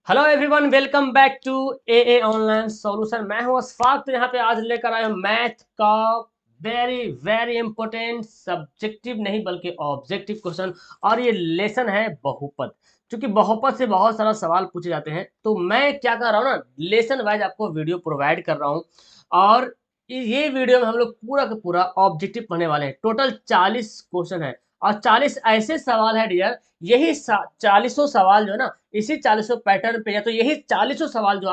Hello everyone, welcome back to a online solution. मैं हूं अशफाक। तो यहाँ पे आज लेकर आया हूं मैथ का वेरी वेरी इंपॉर्टेंट सब्जेक्टिव नहीं बल्कि ऑब्जेक्टिव क्वेश्चन। और ये लेसन है बहुपद। क्योंकि बहुपद से बहुत सारा सवाल पूछे जाते हैं, तो मैं क्या कर रहा हूँ ना, लेसन वाइज आपको वीडियो प्रोवाइड कर रहा हूँ। और ये वीडियो में हम लोग पूरा का पूरा ऑब्जेक्टिव पढ़ने वाले हैं। टोटल 40 क्वेश्चन है और 40 ऐसे सवाल है डियर। यही 40 सवाल जो है ना, इसी 40 पैटर्न पे, या तो यही 40 सवाल जो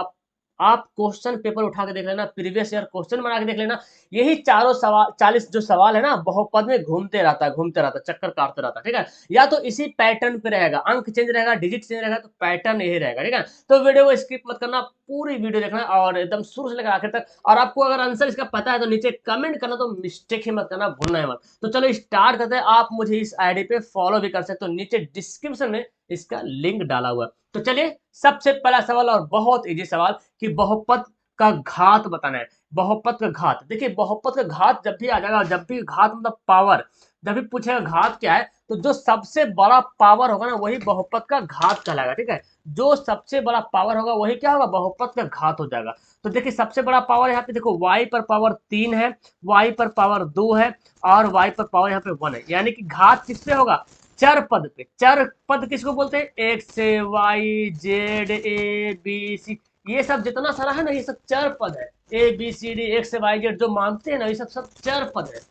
आप क्वेश्चन पेपर उठा के देख लेना, प्रीवियस ईयर क्वेश्चन बना के देख लेना। यही चारों सवाल, 40 जो सवाल है ना, बहुपद में घूमते रहता है, चक्कर काटते रहता है। ठीक है, या तो इसी पैटर्न पे रहेगा, अंक चेंज रहेगा, डिजिट चेंज रहेगा, तो पैटर्न यही रहेगा। ठीक है, तो वीडियो को स्किप मत करना, पूरी वीडियो देखना और एकदम शुरू से लेकर आखिर तक। और आपको अगर आंसर इसका पता है तो नीचे कमेंट करना, तो मिस्टेक ही मत करना, भूलना है मत। तो चलो स्टार्ट करते हैं। आप मुझे इस आईडी पे फॉलो भी कर सकते हो, नीचे डिस्क्रिप्शन में इसका लिंक डाला हुआ है। तो चलिए, सबसे पहला सवाल और बहुत इजी सवाल कि बहुपद का घात बताना है। बहुपद का घात, देखिए बहुपद का घात जब भी आ जाएगा, जब भी घात मतलब पावर, जब भी पूछेगा घात क्या है, तो जो सबसे बड़ा पावर होगा ना, वही बहुपद का घात कहलाएगा। ठीक है, जो सबसे बड़ा पावर होगा वही क्या होगा, बहुपद का घात हो जाएगा। तो देखिए सबसे बड़ा पावर यहाँ पे देखो, y पर पावर 3 है, y पर पावर 2 है, और y पर पावर यहाँ पे 1 है। यानी कि घात किस पे होगा, चर पद पे। चर पद किसको बोलते हैं, X Y Z A B C, ये सब जितना सारा है ना, ये सब चर पद है। A B C D X Y Z जो मानते हैं ना, ये सब सब चर पद है।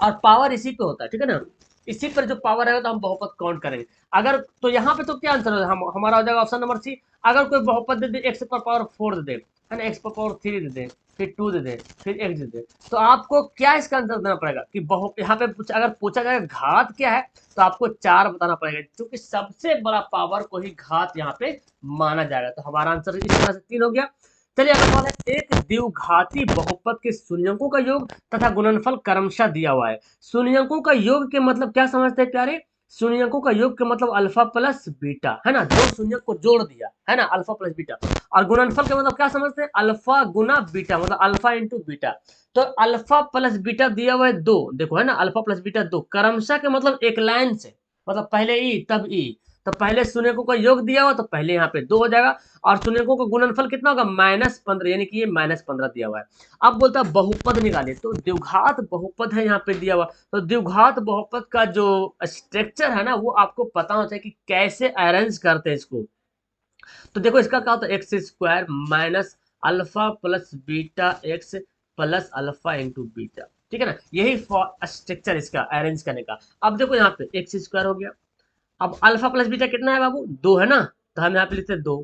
और पावर इसी पे होता है। ठीक है ना, इसी पर जो पावर है तो हम बहुपद काउंट करेंगे। अगर तो यहाँ पे तो क्या आंसर हो, हमारा हो जाएगा ऑप्शन नंबर सी। अगर कोई बहुपद दे दे, एक्स पर पावर 4 दे दे, है ना, एक्स पर पावर 3 दे दे, फिर 2 दे दे, फिर एक्स दे दे, तो आपको क्या इसका आंसर देना पड़ेगा कि बहु यहाँ पे अगर पूछा जाएगा घात क्या है, तो आपको 4 बताना पड़ेगा, क्योंकि सबसे बड़ा पावर को ही घात यहाँ पे माना जाएगा। तो हमारा आंसर इस तरह से 3 हो गया। चलिए अगला सवाल है, एक द्विघाती बहुपद के शून्यकों का योग तथा गुणनफल क्रमशः दिया हुआ है। शून्यकों का योग के मतलब क्या समझते हैं प्यारे, शून्यकों का योग के मतलब अल्फा प्लस बीटा, है ना, दो शून्यक को जोड़ दिया, है ना, अल्फा प्लस बीटा। और गुणनफल का मतलब क्या समझते हैं, अल्फा गुना बीटा, मतलब अल्फा इंटू बीटा। तो अल्फा प्लस बीटा दिया हुआ है 2, देखो, है ना, अल्फा प्लस बीटा 2, क्रमशः के मतलब एक लाइन से, मतलब पहले ई तब ई। तो पहले शून्यकों का योग दिया हुआ, तो पहले यहाँ पे 2 हो जाएगा। और शून्यकों का गुणनफल कितना होगा, -15, यानी कि ये -15 दिया हुआ है। अब बोलता है बहुपद निकालिए, तो द्विघात बहुपद है यहाँ पे दिया हुआ। तो द्विघात बहुपद का जो स्ट्रक्चर है ना, वो आपको पता होना चाहिए कि कैसे अरेंज करते हैं इसको। तो देखो इसका क्या होता है, x square minus alpha plus beta x plus alpha into beta. ठीक है ना, यही स्ट्रक्चर इसका अरेंज करने का। अब देखो यहाँ पे एक्स स्क्वायर हो गया। अब अल्फा प्लस बीटा कितना है बाबू, 2 है ना, तो हम यहाँ पे लिखते हैं 2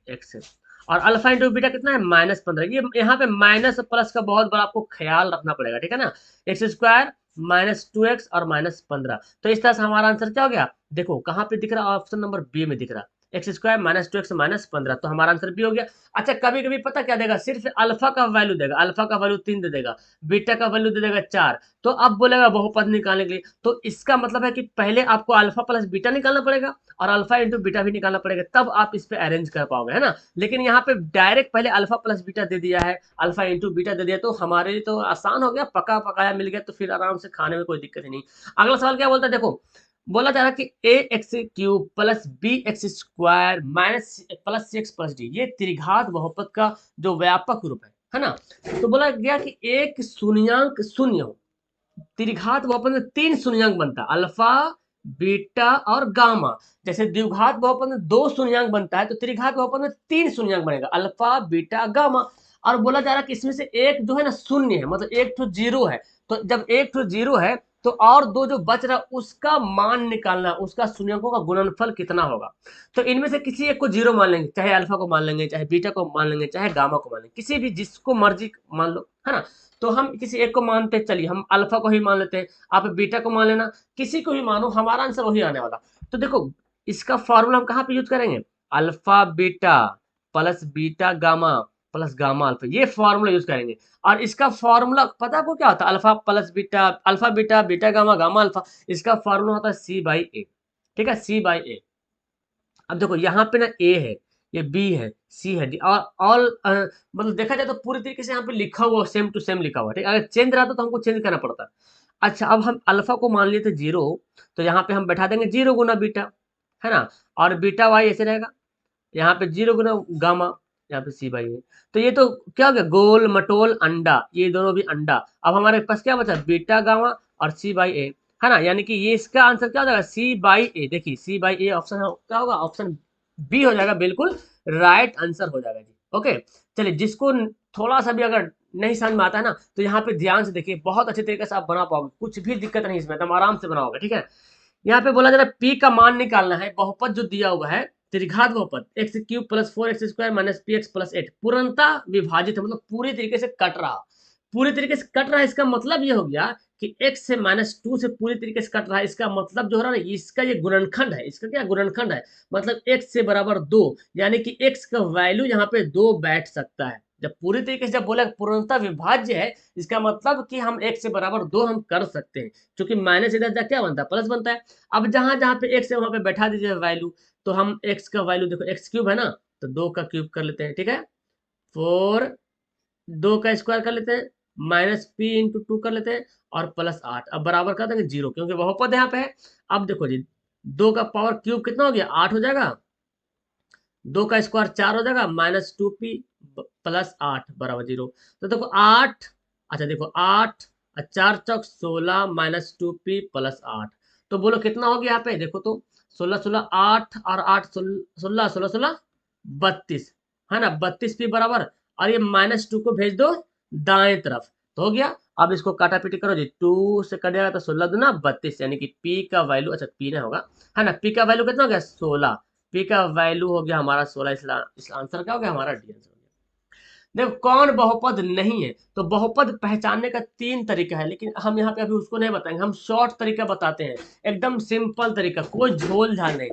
एक्स है। और अल्फा इंटू बीटा कितना है, -15। ये यहाँ पे माइनस प्लस का बहुत बड़ा आपको ख्याल रखना पड़ेगा। ठीक है ना, एक्स स्क्वायर -2x और -15। तो इस तरह से हमारा आंसर क्या हो गया, देखो कहाँ पे दिख रहा है, ऑप्शन नंबर बी में दिख रहा है, एक्स स्क्वायर -2x -15। तो हमारा आंसर बी हो गया। अच्छा, कभी कभी पता क्या देगा, सिर्फ अल्फा का वैल्यू देगा, अल्फा का वैल्यू 3 दे देगा, बीटा का वैल्यू दे देगा 4। तो अब बोलेगा बहुपद निकालने के लिए, तो इसका मतलब है कि पहले आपको अल्फा प्लस बीटा निकालना पड़ेगा और अल्फा इंटू बीटा भी निकालना पड़ेगा, तब आप इस पे अरेंज कर पाओगे, है ना। लेकिन यहाँ पे डायरेक्ट पहले अल्फा प्लस बीटा दे दिया है, अल्फा इंटू बीटा दे दिया, तो हमारे लिए तो आसान हो गया, पका पकाया मिल गया, तो फिर आराम से खाने में कोई दिक्कत ही नहीं। अगला सवाल क्या बोलता है, देखो बोला जा रहा है कि A X cube plus B X square minus plus C X plus D, ये त्रिघात बहुपद का जो व्यापक रूप है ना। तो बोला गया कि एक शून्यांक शून्य हो, त्रिघात बहुपद में 3 शून्यांक बनता है, अल्फा बीटा और गामा। जैसे द्विघात बहुपद में 2 शून्यांक बनता है, तो त्रिघात बहुपद में 3 शून्यांक बनेगा, अल्फा बीटा गामा। और बोला जा रहा है कि इसमें से एक जो है ना शून्य है, मतलब एक तो जीरो है। तो जब एक तो जीरो है, तो और दो जो बच रहा उसका मान निकालना, उसका शून्यकों का गुणनफल कितना होगा। तो इनमें से किसी एक को जीरो मान लेंगे, चाहे अल्फा को मान लेंगे, चाहे बीटा को मान लेंगे, चाहे गामा को मान लेंगे, किसी भी जिसको मर्जी मान लो, है ना। तो हम किसी एक को मानते हैं, चलिए हम अल्फा को ही मान लेते हैं, आप बीटा को मान लेना, किसी को भी मानो, हमारा आंसर वही आने वाला। तो देखो इसका फॉर्मूला हम कहाँ पे यूज करेंगे, alpha beta plus beta gamma plus gamma alpha, ये फॉर्मूला यूज करेंगे। और इसका फॉर्मूला पता है आपको क्या होता है, alpha plus beta, alpha beta beta gamma gamma alpha, इसका फॉर्मूला होता है C/A। ठीक है, C/A। अब देखो यहाँ पे ना ए है, ये बी है, सी है, डी, और ऑल मतलब देखा जाए तो पूरी तरीके से यहाँ पे लिखा हुआ सेम टू सेम लिखा हुआ है। ठीक है, अगर चेंज रहता तो हमको चेंज करना पड़ता। अच्छा, अब हम अल्फा को मान लिए थे 0, तो यहाँ पे हम बैठा देंगे 0 गुना बीटा, है ना, और बीटा वाई ऐसे रहेगा, यहाँ पे 0 गुना गामा, यहाँ पे सी बाई ए। तो ये तो क्या हो गया, गोल मटोल अंडा, ये दोनों भी अंडा। अब हमारे पास क्या बचा, बीटा गामा और सी बाई ए, है ना। यानी कि ये इसका आंसर क्या हो जाएगा, सी बाई ए। देखिए सी बाई ए ऑप्शन क्या होगा, ऑप्शन बी हो जाएगा, बिल्कुल राइट आंसर हो जाएगा जी। ओके, चलिए जिसको थोड़ा सा भी अगर नहीं समझ में आता है ना, तो यहाँ पे ध्यान से देखिए, बहुत अच्छे तरीके से आप बना पाओगे, कुछ भी दिक्कत नहीं इसमें, एकदम आराम से बनाओगे, ठीक है। यहाँ पे बोला जा रहा है पी का मान निकालना है, बहुपद जो दिया हुआ है त्रिघात बहुपद x cube plus 4x² minus P x plus 8 पूर्णतः विभाजित है, मतलब पूरी तरीके से कट रहा, पूरी तरीके से कट रहा है। इसका मतलब ये हो गया कि x से -2 से पूरी तरीके से कट रहा है। इसका मतलब जो हो रहा है ना, इसका ये गुणनखंड है, इसका क्या गुणनखंड है, मतलब x से बराबर 2, यानी कि x का वैल्यू यहाँ पे 2 बैठ सकता है। जब पूरी तरीके से जब बोला पूर्णतः विभाज्य है, इसका मतलब कि हम x से बराबर 2 हम कर सकते हैं, क्योंकि माइनस इधर जा क्या बनता है, प्लस बनता है। अब जहां जहां पे x है वहां पे बैठा दीजिए वैल्यू, तो हम x का वैल्यू देखो, x क्यूब है ना, तो 2 का क्यूब कर लेते हैं, ठीक है, 4, 2 का स्क्वायर कर लेते हैं, माइनस पी इंटू 2 कर लेते हैं, और प्लस 8, अब बराबर कर देंगे 0, क्योंकि बहुपद यहाँ पे है। अब देखो जी, 2 का पावर क्यूब कितना हो गया, 8 हो जाएगा, 2 का स्क्वायर 4 हो जाएगा, -2p प्लस 8 बराबर 0। तो देखो 8, अच्छा देखो 8 और 4 चौक 16 -2p प्लस 8, तो बोलो कितना हो गया यहाँ पे, देखो तो 16 16 8 और 8 16 16 16 32, है ना, 32p बराबर, और ये -2 को भेज दो दाएं तरफ, तो हो गया। अब इसको काटा पीटी करो जी, 2 से कटेगा तो 16 दूना 32, यानी कि p का वैल्यू, अच्छा p ना होगा, है ना, p का वैल्यू कितना हो गया 16, p का वैल्यू हो गया हमारा 16, इसका आंसर क्या हो गया हमारा, डी आंसर हो गया। देखो कौन बहुपद नहीं है, तो बहुपद पहचानने का 3 तरीका है, लेकिन हम यहाँ पे अभी उसको नहीं बताएंगे, हम शॉर्ट तरीका बताते हैं, एकदम सिंपल तरीका, कोई झोल झाल नहीं।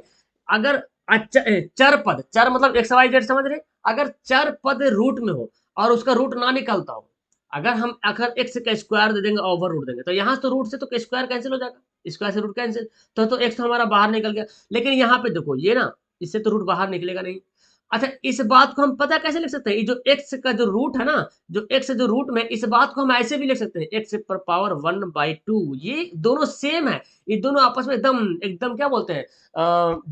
अगर चर पद, चर मतलब एक्स वाई जेड समझ रहे, अगर चर पद रूट में हो और उसका रूट ना निकलता हो, अगर हम अगर एक्स का स्क्वायर दे देंगे, ओवर रूट देंगे, तो यहाँ तो रूट से तो स्क्वायर कैंसिल हो जाएगा, स्क्वायर से रूट कैंसिल, तो एक्स तो हमारा बाहर निकल गया। लेकिन यहाँ पे देखो ये ना, इससे तो रूट बाहर निकलेगा नहीं। अच्छा, इस बात को हम पता कैसे लिख सकते हैं, ये जो एक्स का जो रूट है ना, जो एक्स जो रूट में, इस बात को हम ऐसे भी लिख सकते हैं, एक्स पर पावर 1/2, ये दोनों सेम है, ये दोनों आपस में एकदम एकदम क्या बोलते हैं,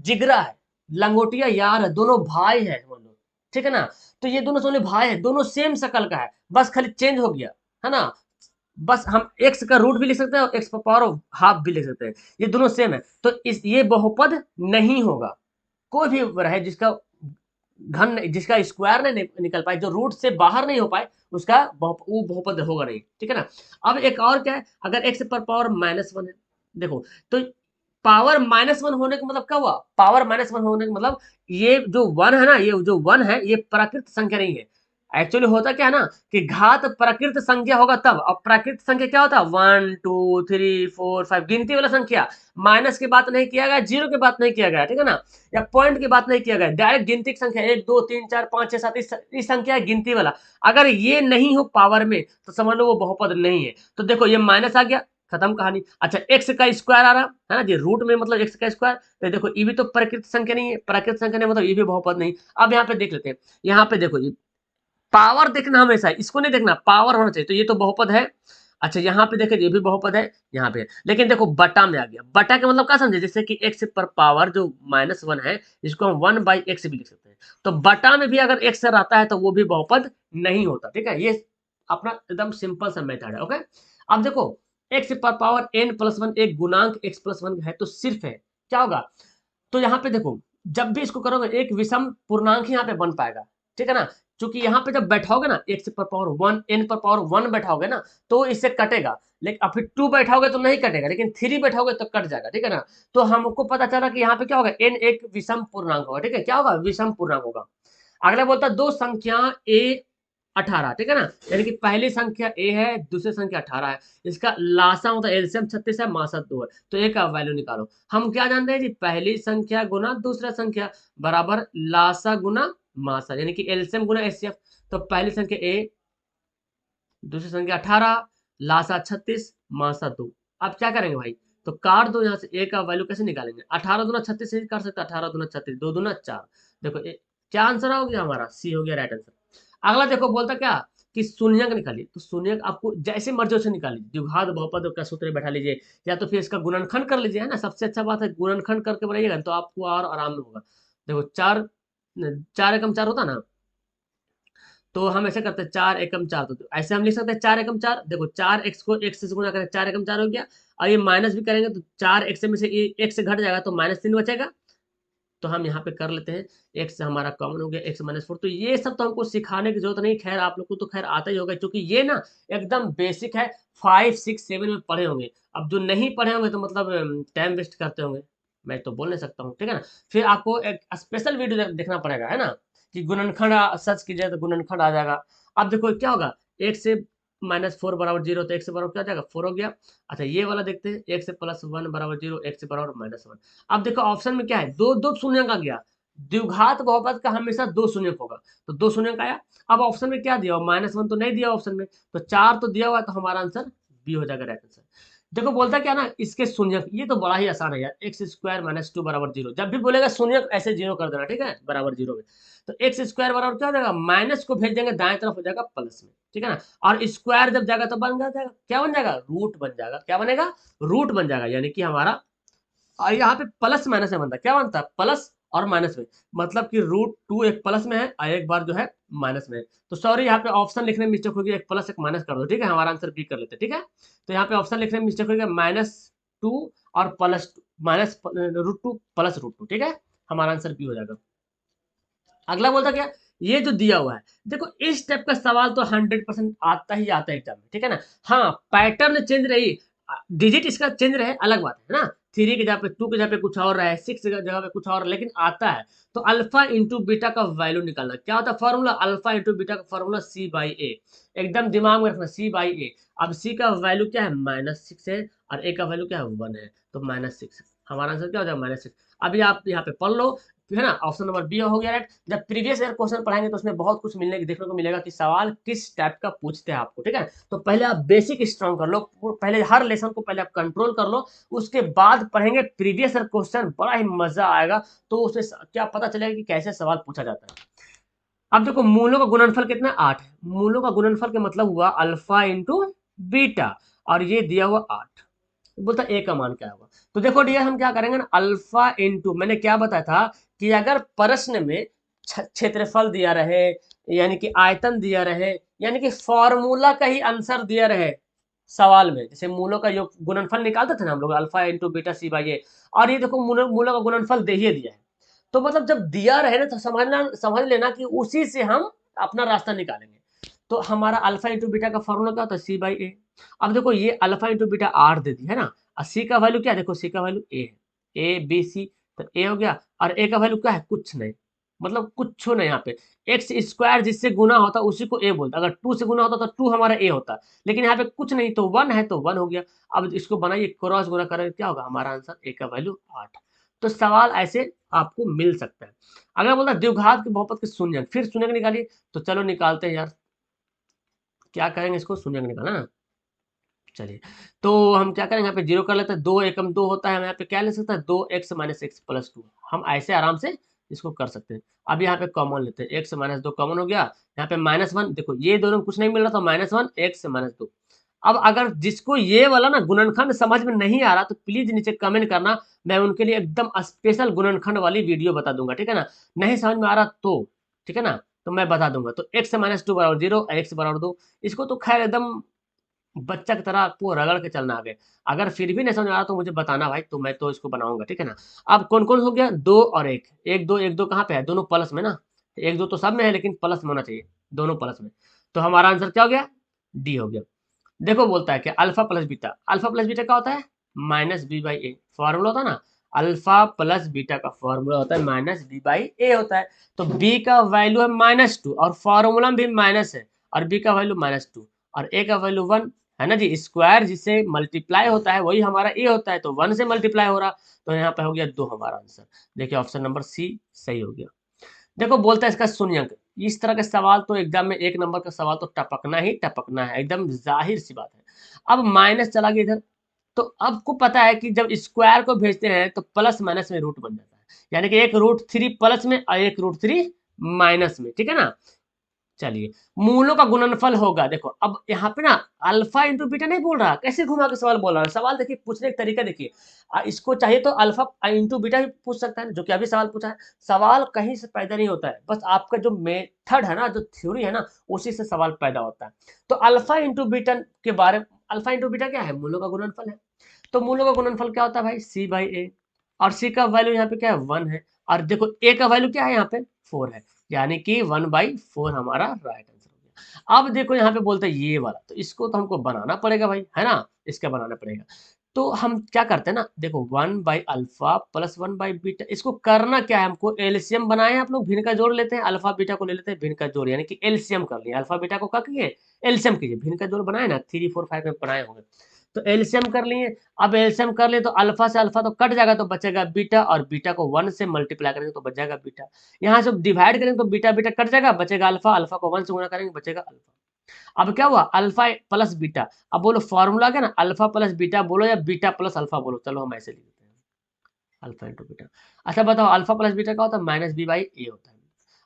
जिगरा है, लंगोटिया यार है, दोनों भाई है वो लोग, ठीक है ना। तो ये दोनों सोने भाई है, दोनों सेम शकल का है, बस खाली चेंज हो गया, है ना। बस हम एक्स का रूट भी लिख सकते हैं और एक्स पर पावर हाफ भी लिख सकते हैं, ये दोनों सेम है, तो इस ये बहुपद नहीं होगा। कोई भी रहे जिसका घन, जिसका स्क्वायर नहीं निकल पाए, जो रूट से बाहर नहीं हो पाए, उसका वो बहुपद होगा नहीं, ठीक है ना। अब एक और क्या है, अगर एक्स पर पावर -1 है, देखो तो पावर -1 होने का मतलब क्या हुआ, पावर -1 होने का मतलब ये जो 1 है ना, ये जो 1 है ये प्राकृत संख्या नहीं है। एक्चुअली होता क्या है ना, कि घात प्राकृत संख्या होगा तब, और प्राकृत संख्या क्या होता है, 1 2 3 4 5 गिनती वाला संख्या, माइनस की बात नहीं किया गया, जीरो की बात नहीं किया गया, ठीक है ना, या पॉइंट की बात नहीं किया गया, डायरेक्ट गिनती की संख्या 1 2 3 4 5 6 7, इस संख्या है गिनती वाला। अगर ये नहीं हो पावर में, तो समझ लो वो बहुपद नहीं है। तो देखो ये माइनस आ गया, खत्म कहानी। अच्छा, एक्स का स्क्वायर आ रहा है ना जी, रूट में मतलब एक्स का स्क्वायर, तो देखो ये भी तो प्राकृत संख्या नहीं है, प्राकृत संख्या नहीं मतलब ये भी बहुपद नहीं। अब यहाँ पे देख लेते हैं, यहाँ पे देखो जी, पावर देखना हमेशा है, इसको नहीं देखना, पावर होना चाहिए, तो ये तो बहुपद है। अच्छा यहाँ पे देखे, ये भी बहुपद है, यहाँ पे, लेकिन देखो बटा में आ गया, बटा का मतलब क्या समझे, जैसे कि एक्स पर पावर जो -1 है, इसको हम 1/x भी लिख सकते हैं, तो बटा में भी अगर एक्स रहता है तो वो भी बहुपद नहीं होता, ठीक है। ये अपना एकदम सिंपल सा मेथड है, ओके। अब देखो एक्स पर पावर n+1 एक गुणांक x+1 है, तो सिर्फ है, क्या होगा, तो यहाँ पे देखो जब भी इसको करोगे एक विषम पूर्णांक यहाँ पे बन पाएगा, ठीक है ना, क्योंकि यहाँ पे जब बैठाओगे ना, एक्स पर पावर 1 n पर पावर 1 बैठाओगे ना, तो इससे कटेगा, लेकिन अब फिर 2 बैठाओगे तो नहीं कटेगा, लेकिन 3 बैठाओगे तो कट जाएगा, ठीक है ना। तो हमको पता चला कि यहाँ पे क्या होगा, n एक विषम पूर्णांक होगा, ठीक है, क्या होगा, विषम पूर्णांक होगा। अगला बोलता है दो संख्या a 18, ठीक है ना, यानी कि पहली संख्या a है, दूसरी संख्या 18 है, इसका लासा मतलब एलसीएम 36 है, मासा 2 है, तो a का वैल्यू निकालो। हम क्या जानते हैं जी, पहली संख्या गुना दूसरा संख्या बराबर लासा गुना मासा, यानी कि एलसीएम गुना एचसीएफ, तो पहली संख्या a, दूसरी संख्या 18, लासा 36, मासा 2। अब क्या करेंगे भाई, तो काट दो यहाँ से, a का वैल्यू कैसे निकालेंगे, 18 दूना 36 से कर सकते हैं, 18 दूना 36, 2 दूना 4, देखो क्या आंसर हो गया हमारा, सी हो गया राइट आंसर। अगला देखो बोलता क्या, कि शून्यक निकालिए, तो शून्यक आपको जैसे मर्जी वैसे निकाल लीजिए, द्विघात बहुपद का सूत्र बैठा लीजिए, या तो फिर इसका गुणनखंड कर लीजिए, है ना, सबसे अच्छा बात है गुणनखंड करके बनाइएगा तो आपको और आराम में होगा। देखो 4 4 एकम 4 होता ना, तो हम ऐसे करते हैं 4 एकम 4, तो ऐसे हम लिख सकते हैं 4 एकम 4। देखो 4x को x से गुना करें 4 एकम 4 हो गया, और ये माइनस भी करेंगे तो 4x में से x घट जाएगा तो -3 बचेगा। तो हम यहाँ पे कर लेते हैं, x हमारा कॉमन हो गया, x -4। तो ये सब तो हमको सिखाने की जरूरत नहीं, खैर आप लोग को तो खैर आता ही होगा, क्योंकि ये ना एकदम बेसिक है, 5, 6, 7 में पढ़े होंगे। अब जो नहीं पढ़े होंगे तो मतलब टाइम वेस्ट करते होंगे, मैं तो बोल नहीं सकता हूँ, ठीक है ना। फिर आपको एक स्पेशल वीडियो देखना पड़ेगा, है ना, कि गुणनखंड सर्च कीजिए तो गुणनखंड आ जाएगा। अब देखो क्या होगा, एक से -4 बराबर 0, तो एक से बराबर क्या हो जाएगा 4 हो गया। अच्छा ये वाला देखते हैं, एक से +1 बराबर 0, एक से बराबर -1। अब देखो ऑप्शन में क्या है, दो दो शून्य का गया, द्विघात बहुपद का हमेशा 2 शून्य होगा, तो 2 शून्य का आया। अब ऑप्शन में क्या दिया हुआ, -1 तो नहीं दिया ऑप्शन में, तो 4 तो दिया हुआ है, तो हमारा आंसर बी हो जाएगा राइट आंसर। देखो बोलता क्या ना, इसके शून्य, ये तो बड़ा ही आसान है यार, x² - 2 बराबर 0। जब भी बोलेगा शून्य ऐसे 0 कर देना, ठीक है, बराबर 0 में। तो x² बराबर क्या हो जाएगा, माइनस को भेज देंगे दाएं तरफ हो जाएगा प्लस में, ठीक है ना। और स्क्वायर जब जाएगा तो बन जाएगा, क्या बन जाएगा, रूट बन जाएगा। क्या बनेगा, रूट बन जाएगा, यानी कि हमारा, और यहाँ पे प्लस माइनस में बनता है, क्या बनता है, प्लस और माइनस में, मतलब कि √2 एक प्लस में है और एक बार जो है माइनस में है। तो सॉरी यहाँ पे ऑप्शन लिखने में मिस्टेक होगी, एक प्लस एक माइनस कर दो, ठीक है, हमारा आंसर बी कर लेते हैं, ठीक है। तो यहाँ पे ऑप्शन लिखने में मिस्टेक होगी, -2 और +2, -√2 + √2, ठीक है, हमारा आंसर बी हो जाएगा। अगला बोलता क्या, ये जो दिया हुआ है, देखो इस टाइप का सवाल तो 100% आता ही आता है एग्जाम में, ठीक है ना। हाँ पैटर्न चेंज रही, डिजिट इसका चेंज रहे अलग बात है ना, 3 की जगह पे 2 की जगह पे कुछ और रहे, 6 की जगह पे कुछ और, लेकिन आता है। तो अल्फा इंटू बीटा का वैल्यू निकालना, क्या होता है फॉर्मूला, अल्फा इंटू बीटा का फॉर्मूला C/A, एकदम दिमाग में रखना, C/A। अब C का वैल्यू क्या है, -6 है, और A का वैल्यू क्या है 1 है, तो -6, हमारा आंसर क्या हो जाएगा -6। अभी आप यहाँ पे पढ़ लो, है ना, ऑप्शन नंबर बी हो गया राइट। जब प्रीवियस ईयर क्वेश्चन पढ़ाएंगे तो उसमें बहुत कुछ देखने को मिलेगा कि सवाल किस टाइप का पूछते हैं आपको, ठीक है। तो पहले आप बेसिक स्ट्रॉन्ग कर लो, पहले हर लेसन को पहले आप कंट्रोल कर लो, उसके बाद पढ़ेंगे प्रीवियस ईयर क्वेश्चन, बड़ा ही मजा आएगा। तो उसमें क्या पता चलेगा कि कैसे सवाल पूछा जाता है। अब देखो मूलों का गुणनफल कितना है, 8 है। मूलों का गुणनफल का मतलब हुआ अल्फा इंटू बीटा, और ये दिया हुआ 8, बोलता ए का मान क्या होगा। तो देखो डियर हम क्या करेंगे ना, अल्फा इंटू, मैंने क्या बताया था कि अगर प्रश्न में क्षेत्रफल दिया रहे, यानी कि आयतन दिया रहे, यानी कि फॉर्मूला का ही आंसर दिया रहे सवाल में, जैसे मूलों का योग गुणनफल निकालते थे ना हम लोग, अल्फा इंटू बीटा C/A, और ये देखो मूलों का गुणनफल दे ही दिया है, तो मतलब जब दिया रहे ना तो समझ लेना कि उसी से हम अपना रास्ता निकालेंगे। तो हमारा अल्फा इंटू बीटा का फॉर्मूला क्या होता है, C/A। अब देखो ये अल्फा इंटू बीटा 8 दे दी है ना, और सी का वैल्यू क्या है, देखो सी का वैल्यू ए है, ABC, तो ए हो गया, और ए का वैल्यू क्या है, कुछ नहीं, मतलब कुछ नहीं यहाँ पे। x² जिससे गुना होता उसी को ए बोलता, अगर 2 से गुना होता तो 2 हमारा ए होता, लेकिन यहाँ पे कुछ नहीं, तो 1 है तो 1 हो गया। अब इसको बनाइए, क्रॉस गुना करेंगे क्या होगा, हमारा आंसर ए का वैल्यू 8। तो सवाल ऐसे आपको मिल सकता है। अगर बोलता द्विघात के बहुपद के शून्यक, फिर शून्यक निकालिए, तो चलो निकालते हैं यार, क्या करेंगे, इसको शून्यक निकालना ना, चलिए। तो हम क्या करेंगे, यहाँ पे 0 कर लेते हैं, 2 एकम 2 होता है, हम यहाँ पे क्या ले सकते हैं, 2x - x + 2, हम ऐसे आराम से इसको कर सकते हैं। अब यहाँ पे कॉमन लेते हैं, x - 2 कॉमन हो गया, यहाँ पे -1, देखो ये दोनों कुछ नहीं मिल रहा, तो -1 x - 2। अब अगर जिसको ये वाला ना गुणनखंड समझ में नहीं आ रहा, तो प्लीज नीचे कमेंट करना, मैं उनके लिए एकदम स्पेशल गुणनखंड वाली वीडियो बता दूंगा, ठीक है ना। नहीं समझ में आ रहा तो, ठीक है ना, तो मैं बता दूंगा। तो x - 2 बराबर 0, x बराबर 2, इसको तो खैर एकदम बच्चा की तरह आपको रगड़ के चलना आगे। अगर फिर भी नहीं समझ आ रहा तो मुझे बताना भाई, तो मैं तो इसको बनाऊंगा, ठीक है ना। अब कौन कौन हो गया, 2 और 1, 1 2, 1 2 कहाँ पे है, दोनों प्लस में ना, 1 2 तो सब में है लेकिन प्लस में होना चाहिए, दोनों प्लस में। तो हमारा आंसर क्या हो गया, डी हो गया। देखो बोलता है कि alpha plus beta, alpha plus beta क्या होता है, -b/a, फॉर्मूला होता है ना, अल्फा प्लस बीटा का फॉर्मूला होता है -b/a होता है। तो b का वैल्यू है -2, और फॉर्मूला में भी माइनस है, और b का वैल्यू -2, और a का वैल्यू 1 है ना जी। स्क्वायर जिससे मल्टीप्लाई होता है वही हमारा a होता है, तो 1 से मल्टीप्लाई हो रहा, तो यहाँ पे हो गया 2 हमारा आंसर। देखिए ऑप्शन नंबर सी सही हो गया। देखो बोलता है इसका शून्यंक, इस तरह के सवाल तो एग्जाम में 1 नंबर का सवाल तो टपकना ही टपकना है, एकदम जाहिर सी बात है। अब माइनस चला गया इधर, तो आपको पता है कि जब स्क्वायर को भेजते हैं तो प्लस माइनस में रूट बन जाता है, यानी कि एक √3 प्लस में और एक √3 माइनस में, ठीक है ना। चलिए, मूलों का गुणनफल होगा। देखो अब यहाँ पे ना अल्फा इंटू बीटा नहीं बोल रहा, कैसे घुमा के सवाल बोल रहा है। सवाल देखिए, पूछने का तरीका देखिए। इसको चाहिए तो अल्फा इंटू बीटा भी पूछ सकता है, जो कि अभी सवाल पूछा है। सवाल कहीं से पैदा नहीं होता है, बस आपका जो मेथड है ना, जो थ्योरी है ना, उसी से सवाल पैदा होता है। तो अल्फा इंटू बीटा के बारे में, अल्फा इंटू बीटा क्या है, मूलों का गुणनफल है। तो मूलों का गुणनफल क्या होता है भाई, सी बाई ए। और सी का वैल्यू यहाँ पे क्या है, 1 है। और देखो ए का वैल्यू क्या है यहाँ पे, 4 है। यानी कि 1/4 हमारा राइट आंसर हो गया। अब देखो यहाँ पे बोलते हैं ये वाला, तो इसको तो हमको बनाना पड़ेगा भाई, है ना, इसका बनाना पड़ेगा। तो हम क्या करते हैं ना, देखो 1/अल्फा प्लस 1/बीटा, इसको करना क्या है, हमको एलसीएम बनाए, आप लोग भिन्न का जोड़ लेते हैं, अल्फा बीटा को ले लेते हैं भिन्न का जोड़, यानी कि एलसीएम कर लिया। अल्फा बीटा को क्या किए, एलसीएम कीजिए, भिन्न का जोड़ बनाए ना, 3 4 5 में बनाए होंगे। तो एलसीएम कर लिए। अब एलसीएम कर लिए तो अल्फा से अल्फा तो कट जाएगा, तो बचेगा बीटा, और बीटा को 1 से मल्टीप्लाई करेंगे तो बच जाएगा बीटा। यहाँ से डिवाइड करेंगे तो बीटा बीटा कट जाएगा, बचेगा अल्फा, अल्फा को 1 से गुणा करेंगे बचेगा अल्फा। अब क्या हुआ, अल्फा प्लस बीटा। अब बोलो फॉर्मूला क्या ना, अल्फा प्लस बीटा बोलो या बीटा प्लस अल्फा बोलो, चलो हम ऐसे लिख देते हैं, अल्फा इंटू बीटा। अच्छा बताओ, अल्फा प्लस बीटा का होता है माइनस बी बाई ए होता है,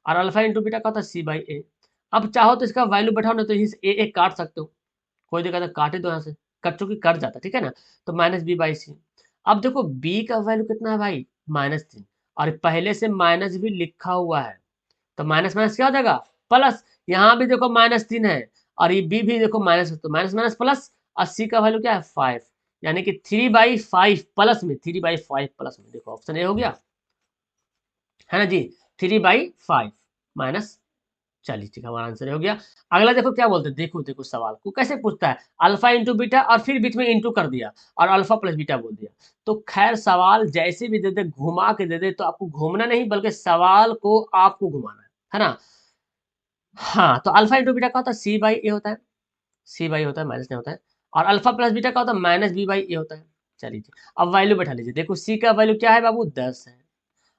और अल्फा इंटू बीटा का होता है सी बाई ए। अब चाहो तो इसका वैल्यू बैठाओ ना, तो ए काट सकते हो, कोई दिक्कत है, काटे दो यहाँ से, कट चुकी कट जाता, ठीक है ना। तो माइनस बी बाई सी। अब देखो बी का वैल्यू कितना है भाई, -3, और पहले से माइनस भी लिखा हुआ है, तो माइनस माइनस क्या हो जाएगा, प्लस। यहाँ भी देखो -3 है, और ये बी भी देखो माइनस, तो माइनस माइनस प्लस। 80 का वैल्यू क्या है, 5, यानी कि 3/5 प्लस में, 3/5 प्लस में, देखो ऑप्शन ए हो गया, है ना जी, 3/5 माइनस। चलिए ठीक है, हमारा आंसर हो गया। अगला देखो क्या बोलते हैं, देखो देखो सवाल को कैसे पूछता है, अल्फा इंटू बीटा और फिर बीच में इंटू कर दिया, और अल्फा प्लस बीटा बोल दिया। तो खैर सवाल जैसे भी दे दे, घुमा के दे दे, तो आपको घूमना नहीं, बल्कि सवाल को आपको घुमाना है ना। हाँ, तो अल्फा इंटू बीटा का होता है सी बाई ए होता है, सी बाई होता है, माइनस नहीं होता है। और अल्फा प्लस बीटा का होता है माइनस बी बाई ए होता है। चलिए जी, अब वैल्यू बैठा लीजिए। देखो सी का वैल्यू क्या है बाबू, 10 है,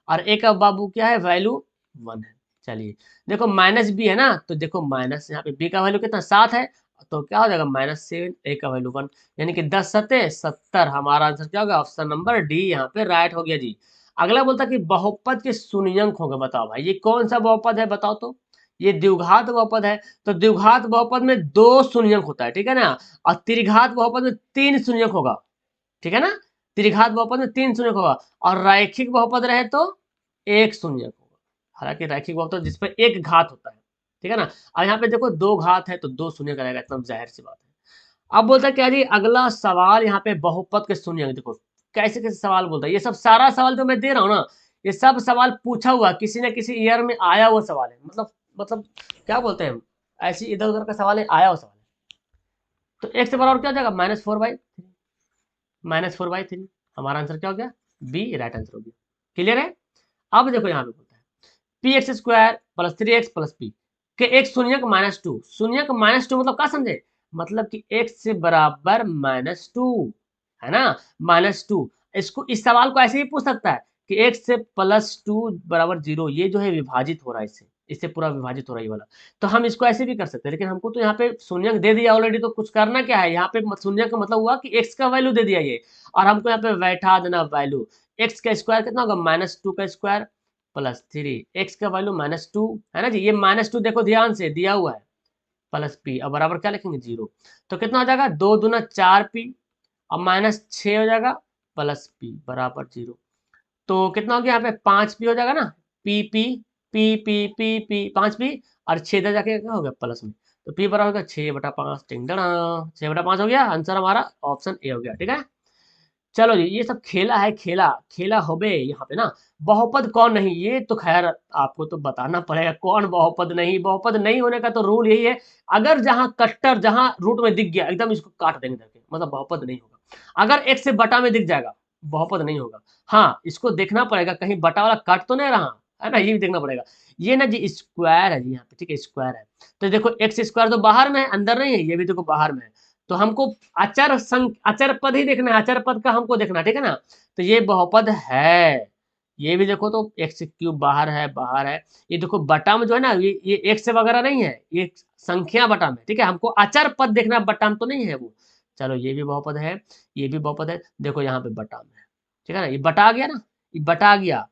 और ए का बाबू क्या है, वैल्यू 1 है। चलिए, देखो माइनस बी है ना, तो देखो माइनस, यहाँ पे बी का वैल्यू कितना, 7 है, तो क्या हो जाएगा -7, ए का वैल्यू 1, यानी कि 10 सत्ते 70। हमारा आंसर क्या होगा, ऑप्शन नंबर डी यहाँ पे राइट हो गया जी। अगला बोलता कि बहुपद के शून्यंक होंगे, बताओ भाई ये कौन सा बहुपद है, बताओ तो। ये द्विघात बहुपद है, तो द्विघात बहुपद में 2 शून्यंक होता है, ठीक है ना। और त्रिघात बहुपद में 3 शून्यंक होगा, ठीक है ना। त्रिघात बहुपद में 3 शून्यक होगा, और रैखिक बहुपद रहे तो 1 शून्यक होगा। हालांकि रैखिक बहुपद जिस पर एक घात होता है, ठीक है ना। और यहाँ पे देखो 2 घात है, तो 2 शून्यक रहेगा, एकदम जाहिर सी बात है। अब बोलता है क्या जी, अगला सवाल यहाँ पे बहुपद के शून्यक, देखो कैसे कैसे सवाल बोलता है। ये सब सारा सवाल जो मैं दे रहा हूँ ना, ये सब सवाल पूछा हुआ, किसी न किसी ईयर में आया हुआ सवाल है, मतलब क्या बोलते हैं हम, ऐसी इधर उधर का सवाल है, आया हुआ सवाल है। तो एक से बराबर क्या हो जाएगा, -4/3, -4/3। हमारा आंसर क्या हो गया, बी राइट आंसर हो गया। क्लियर है। अब देखो यहाँ पे बोलता है px² + 3x + p के एक शून्यक -2, शून्यक -2 मतलब क्या समझे, मतलब कि x से बराबर -2, है ना, -2। इसको, इस सवाल को ऐसे ही पूछ सकता है कि x से +2 = 0, ये जो है विभाजित हो रहा है, इससे इससे पूरा विभाजित हो रहा है ये वाला। तो हम इसको ऐसे भी कर सकते हैं, लेकिन हमको तो यहाँ पे शून्यक दे दिया ऑलरेडी, तो कुछ करना क्या है, यहाँ पे शून्यक का मतलब हुआ कि x का वैल्यू दे दिया ये, और हमको यहाँ पे बैठा देना वैल्यू। x का स्क्वायर कितना होगा, -2 का स्क्वायर प्लस 3, x का वैल्यू -2 है ना जी, ये -2 देखो ध्यान से दिया हुआ है, प्लस p, अब बराबर क्या लिखेंगे, 0। तो कितना हो जाएगा, 2 दूना 4p, और -6 हो जाएगा, प्लस p बराबर 0। तो कितना हो गया यहाँ पे, 5p हो जाएगा ना, p p p p p p 5p, और 6 इधर जाके क्या हो गया प्लस में, तो p बराबर होगा 6/5, 6/5 हो गया, आंसर हमारा ऑप्शन ए हो गया, ठीक है। चलो जी, ये सब खेला है, खेला खेला हो बे यहाँ पे ना। बहुपद कौन नहीं, ये तो खैर आपको तो बताना पड़ेगा, कौन बहुपद नहीं, बहुपद नहीं होने का तो रूल यही है, अगर जहां कट्टर, जहां रूट में दिख गया एकदम इसको काट देंगे करके, मतलब बहुपद नहीं होगा। अगर एक से बटा में दिख जाएगा, बहुपद नहीं होगा। हाँ, इसको देखना पड़ेगा कहीं बटा वाला कट तो नहीं रहा, है ना, ये भी देखना पड़ेगा। ये ना जी स्क्वायर है जी यहाँ पे, ठीक है, स्क्वायर है। तो देखो एक्स स्क्वायर तो बाहर में है, अंदर नहीं है, ये भी देखो बाहर में है। तो हमको अचर पद ही देखना है, अचर पद का हमको देखना, ठीक है ना। तो ये बहुपद है, ये भी देखो तो x³ बाहर है, बाहर है। ये देखो बटा में जो है ना, ये x वगैरह नहीं है, ये संख्या बटा में, ठीक है, हमको अचर पद देखना, बटा में तो नहीं है वो। चलो ये भी बहुपद है, ये भी बहुपद है, देखो यहाँ पे बटा में है, ठीक है ना, ये बटा गया ना, ये बटा गया,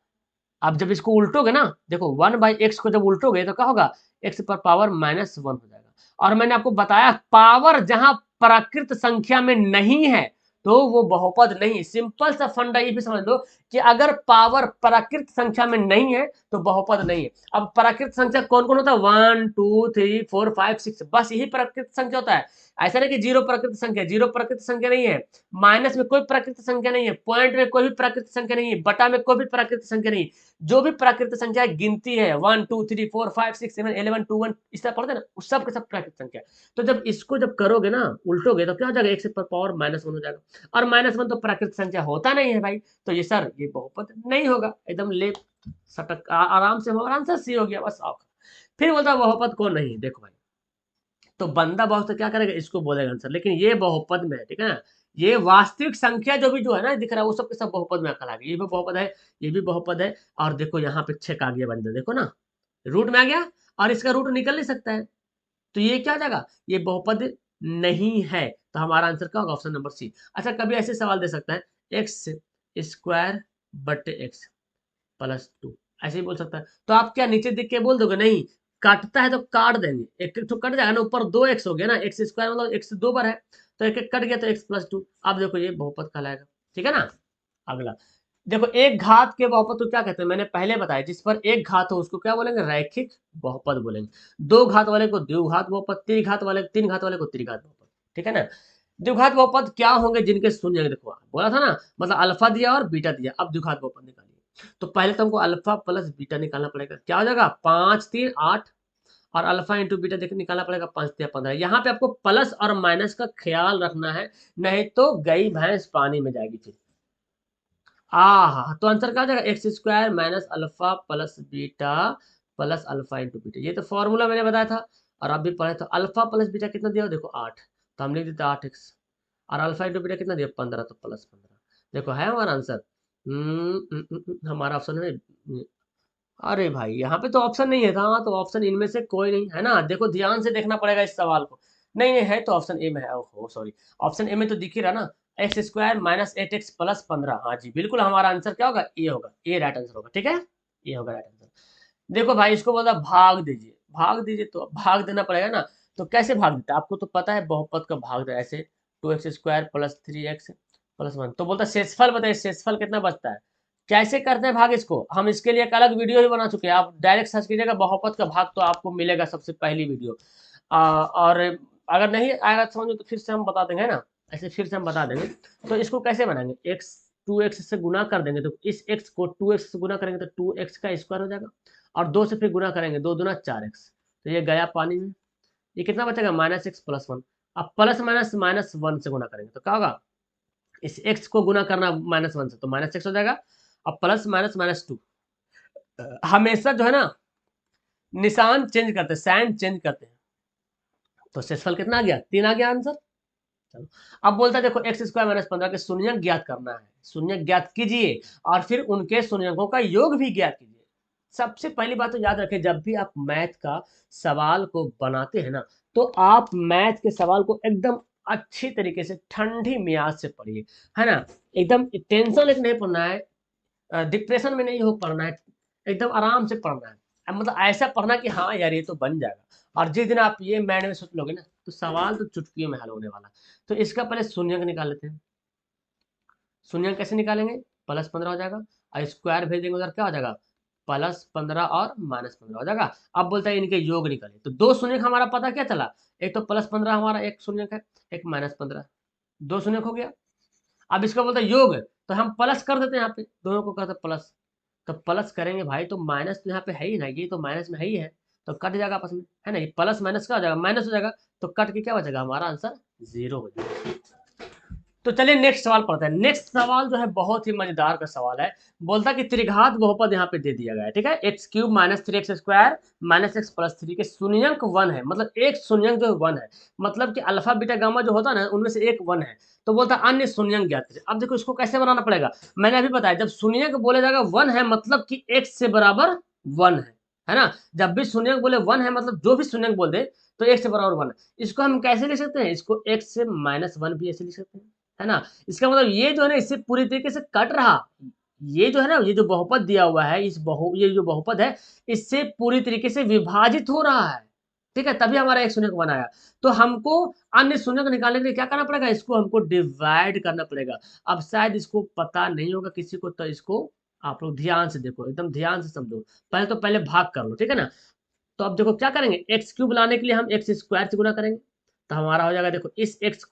अब जब इसको उल्टोगे ना, देखो 1/x को जब उल्टोगे तो क्या होगा, x पर पावर -1 हो जाएगा। और मैंने आपको बताया पावर जहां प्राकृत संख्या में नहीं है तो वो बहुपद नहीं। सिंपल सा फंडा ये भी समझ लो कि अगर पावर प्राकृत संख्या में नहीं है तो बहुपद नहीं है। अब प्राकृत संख्या कौन कौन होता है, 1 2 3 4 5 6, बस यही प्राकृत संख्या होता है। ऐसा नहीं कि जीरो प्राकृत संख्या, जीरो प्राकृत संख्या नहीं है, माइनस में कोई प्राकृत संख्या नहीं है, पॉइंट में कोई भी प्राकृत संख्या नहीं है, बटा में कोई भी प्राकृत संख्या नहीं है। जो भी प्राकृत संख्या गिनती है 1 2 3 4 5 6 7 11 2 1 इस तरह पढ़ते हैं ना, उस सब के सब प्राकृत संख्या है। तो जब इसको जब करोगे ना, उल्टोगे तो क्या हो जाएगा, x पर पावर -1 हो जाएगा। और -1 तो प्राकृत संख्या होता नहीं है भाई, तो ये सर ये बहुपद नहीं होगा। एकदम ले सटक आराम से हमारा आंसर सी हो गया बस। फिर बोलता है बहुपद को नहीं, देखो भाई तो बंदा बहुत तो क्या करेगा, इसको बोलेगा आंसर, लेकिन ये बहुपद में है, ठीक है ना। ये वास्तविक संख्या जो भी जो है ना दिख रहा है वो सब के सब बहुपद में अकल आ गई, ये भी बहुपद है, ये भी बहुपद है। और देखो यहाँ पे 6 आ गया बंदा, देखो ना रूट में आ गया, और इसका रूट निकल नहीं सकता है, तो ये क्या हो जाएगा, ये बहुपद नहीं है। तो हमारा आंसर क्या होगा, ऑप्शन नंबर सी। अच्छा कभी ऐसे सवाल दे सकता है, x² बटे x +2, ऐसे ही बोल सकता है। तो आप क्या नीचे देख के बोल दोगे, नहीं काटता है तो काट देंगे, एक एक तो कट जाएगा ना, ऊपर 2x हो गया ना, x² मतलब x 2 बार है, तो एक एक कट गया तो x+2। अब देखो ये बहुपद कहलाएगा, ठीक है ना। अगला देखो, एक घात के बहुपद को क्या कहते हैं, मैंने पहले बताया, जिस पर एक घात हो उसको क्या बोलेंगे, रैखिक बहुपद बोलेंगे। दो घात वाले को द्विघात बहुपद, तीन घात वाले को त्रिघात बहुपद, ठीक है ना। द्विघात बहुपद क्या होंगे, जिनके शून्य, देखो बोला था ना, मतलब अल्फा दिया और बीटा दिया, अब द्विघात बहुपद निकालिए। तो पहले तो हमको अल्फा प्लस बीटा निकालना पड़ेगा, क्या हो जाएगा 5 3 8, और अल्फा इंटू बीटा देख निकालना पड़ेगा 5 3 15। यहाँ पे आपको प्लस और माइनस का ख्याल रखना है, नहीं तो गई भैंस पानी में जाएगी फिर। तो आंसर क्या हो जाएगा, x² minus alpha plus beta plus alpha into beta, ये तो फॉर्मूला मैंने बताया था। और आप भी पढ़े तो अल्फा प्लस बीटा कितना दिया, देखो 8, तो हम लिख देते 8x, और अल्फा इंटू बीटा कितना दिया 15, तो +15। देखो है हमारा आंसर। हमारा ऑप्शन है। अरे भाई यहाँ पे तो ऑप्शन नहीं है था, हाँ, तो ऑप्शन इनमें से कोई नहीं है ना, देखो ध्यान से देखना पड़ेगा इस सवाल को। नहीं नहीं है तो ऑप्शन ए में है, ओहो सॉरी, ऑप्शन ए में तो दिख ही रहा ना, x² माइनस 8x प्लस 15। हाँ जी बिल्कुल, हमारा आंसर क्या होगा, ए होगा, ए राइट आंसर होगा, ठीक है, ये होगा राइट आंसर। देखो भाई इसको बोला भाग दीजिए, भाग दीजिए, तो भाग देना पड़ेगा ना। तो कैसे भाग देता है, आपको तो पता है बहुपद का भाग दे ऐसे, 2x² प्लस 3x प्लस 1, तो बोलता है शेषफल बताइए, शेषफल कितना बचता है, कैसे करते हैं भाग इसको, हम इसके लिए एक अलग वीडियो ही बना चुके हैं, आप डायरेक्ट सर्च कीजिएगा बहुपद का भाग तो आपको मिलेगा सबसे पहली वीडियो। और अगर नहीं आएगा समझ में तो फिर से हम बता देंगे ना, ऐसे फिर से हम बता देंगे। तो इसको कैसे बनाएंगे, x 2x से गुना कर देंगे, तो इस x को 2x से गुना करेंगे तो 2x का स्क्वायर हो जाएगा, और 2 से फिर गुना करेंगे, 2 दूना 4x, तो ये गया पानी में। ये कितना बचेगा, -x प्लस 1। अब प्लस माइनस -1 से गुना करेंगे तो क्या होगा, इस x को गुना करना -1 से, तो -x हो जाएगा। अब प्लस माइनस -2, हमेशा जो है ना निशान चेंज करते हैं, साइन चेंज करते हैं। तो शेषफल कितना आ गया, 3 आ गया आंसर। चलो अब बोलता है देखो, x² माइनस 15 के शून्यक ज्ञात करना है, शून्यक ज्ञात कीजिए और फिर उनके शून्यकों का योग भी ज्ञात कीजिए। सबसे पहली बात तो याद रखें, जब भी आप मैथ का सवाल को बनाते हैं ना, तो आप मैथ के सवाल को एकदम अच्छी तरीके से ठंडी मियाज से पढ़िए, है ना। एकदम टेंशन लेके नहीं पढ़ना है, डिप्रेशन में नहीं हो पढ़ना है, एकदम आराम से पढ़ना है। मतलब ऐसा पढ़ना कि हाँ यार ये तो बन जाएगा, और जिस दिन आप ये माइंड में सोच लोगे ना, तो सवाल तो चुटकियों में हल होने वाला। तो इसका पहले शून्यक निकाल लेते हैं। शून्यक कैसे निकालेंगे, +15 हो जाएगा, और स्क्वायर भेज देंगे उधर, क्या हो जाएगा +15 और -15 हो जाएगा। अब बोलता है इनके योग निकाले, तो दो शून्यक हमारा पता क्या चला, एक तो +15 हमारा एक शून्यक है, एक -15, दो शून्यक हो गया। अब इसका बोलता है योग, तो हम प्लस कर देते हैं, यहाँ पे दोनों को करते प्लस, तो प्लस करेंगे भाई, तो माइनस तो यहाँ पे है ही ना, ये तो माइनस में है ही है, तो कट जाएगा आपस में, है ना, ये प्लस माइनस क्या हो जाएगा, माइनस हो जाएगा, तो कट के क्या बचेगा, हमारा आंसर 0 हो जाएगा। तो चलिए नेक्स्ट सवाल पढ़ते हैं। नेक्स्ट सवाल जो है बहुत ही मजेदार का सवाल है। बोलता है कि त्रिघात बहुपद यहाँ पे दे दिया गया है, ठीक है, x³ minus 3x² minus x plus 3 के शून्यंक 1 है, मतलब एक शून्यंक जो 1 है, मतलब कि अल्फा बीटा गामा जो होता है ना उनमें से एक 1 है। तो बोलता है अन्य शून्यंक ज्ञात कीजिए। अब देखो इसको कैसे बनाना पड़ेगा, मैंने अभी बताया, जब शून्यंक बोले जाएगा 1 है मतलब कि x से बराबर 1 है ना। जब भी शून्यंक बोले 1 है मतलब जो भी शून्यंक बोल दे तो x से बराबर 1 है। इसको हम कैसे लिख सकते हैं, इसको x से -1 भी ऐसे लिख सकते हैं, है ना। इसका मतलब ये जो है ना इससे पूरी तरीके से कट रहा, ये जो है ना, ये जो बहुपद दिया हुआ है, ये जो बहुपद है, इससे पूरी तरीके से विभाजित हो रहा है, ठीक है, तभी हमारा एक शून्य बनाया। तो हमको अन्य शून्य को निकालने के लिए क्या करना पड़ेगा, इसको हमको डिवाइड करना पड़ेगा। अब शायद इसको पता नहीं होगा किसी को, तो इसको आप लोग ध्यान से देखो, एकदम ध्यान से समझो। पहले भाग कर लो, ठीक है ना। तो अब देखो क्या करेंगे, एक्स क्यूब लाने के लिए हम एक्स स्क्वायर से गुना करेंगे, तो हमारा हो जाएगा, देखो इस एक्स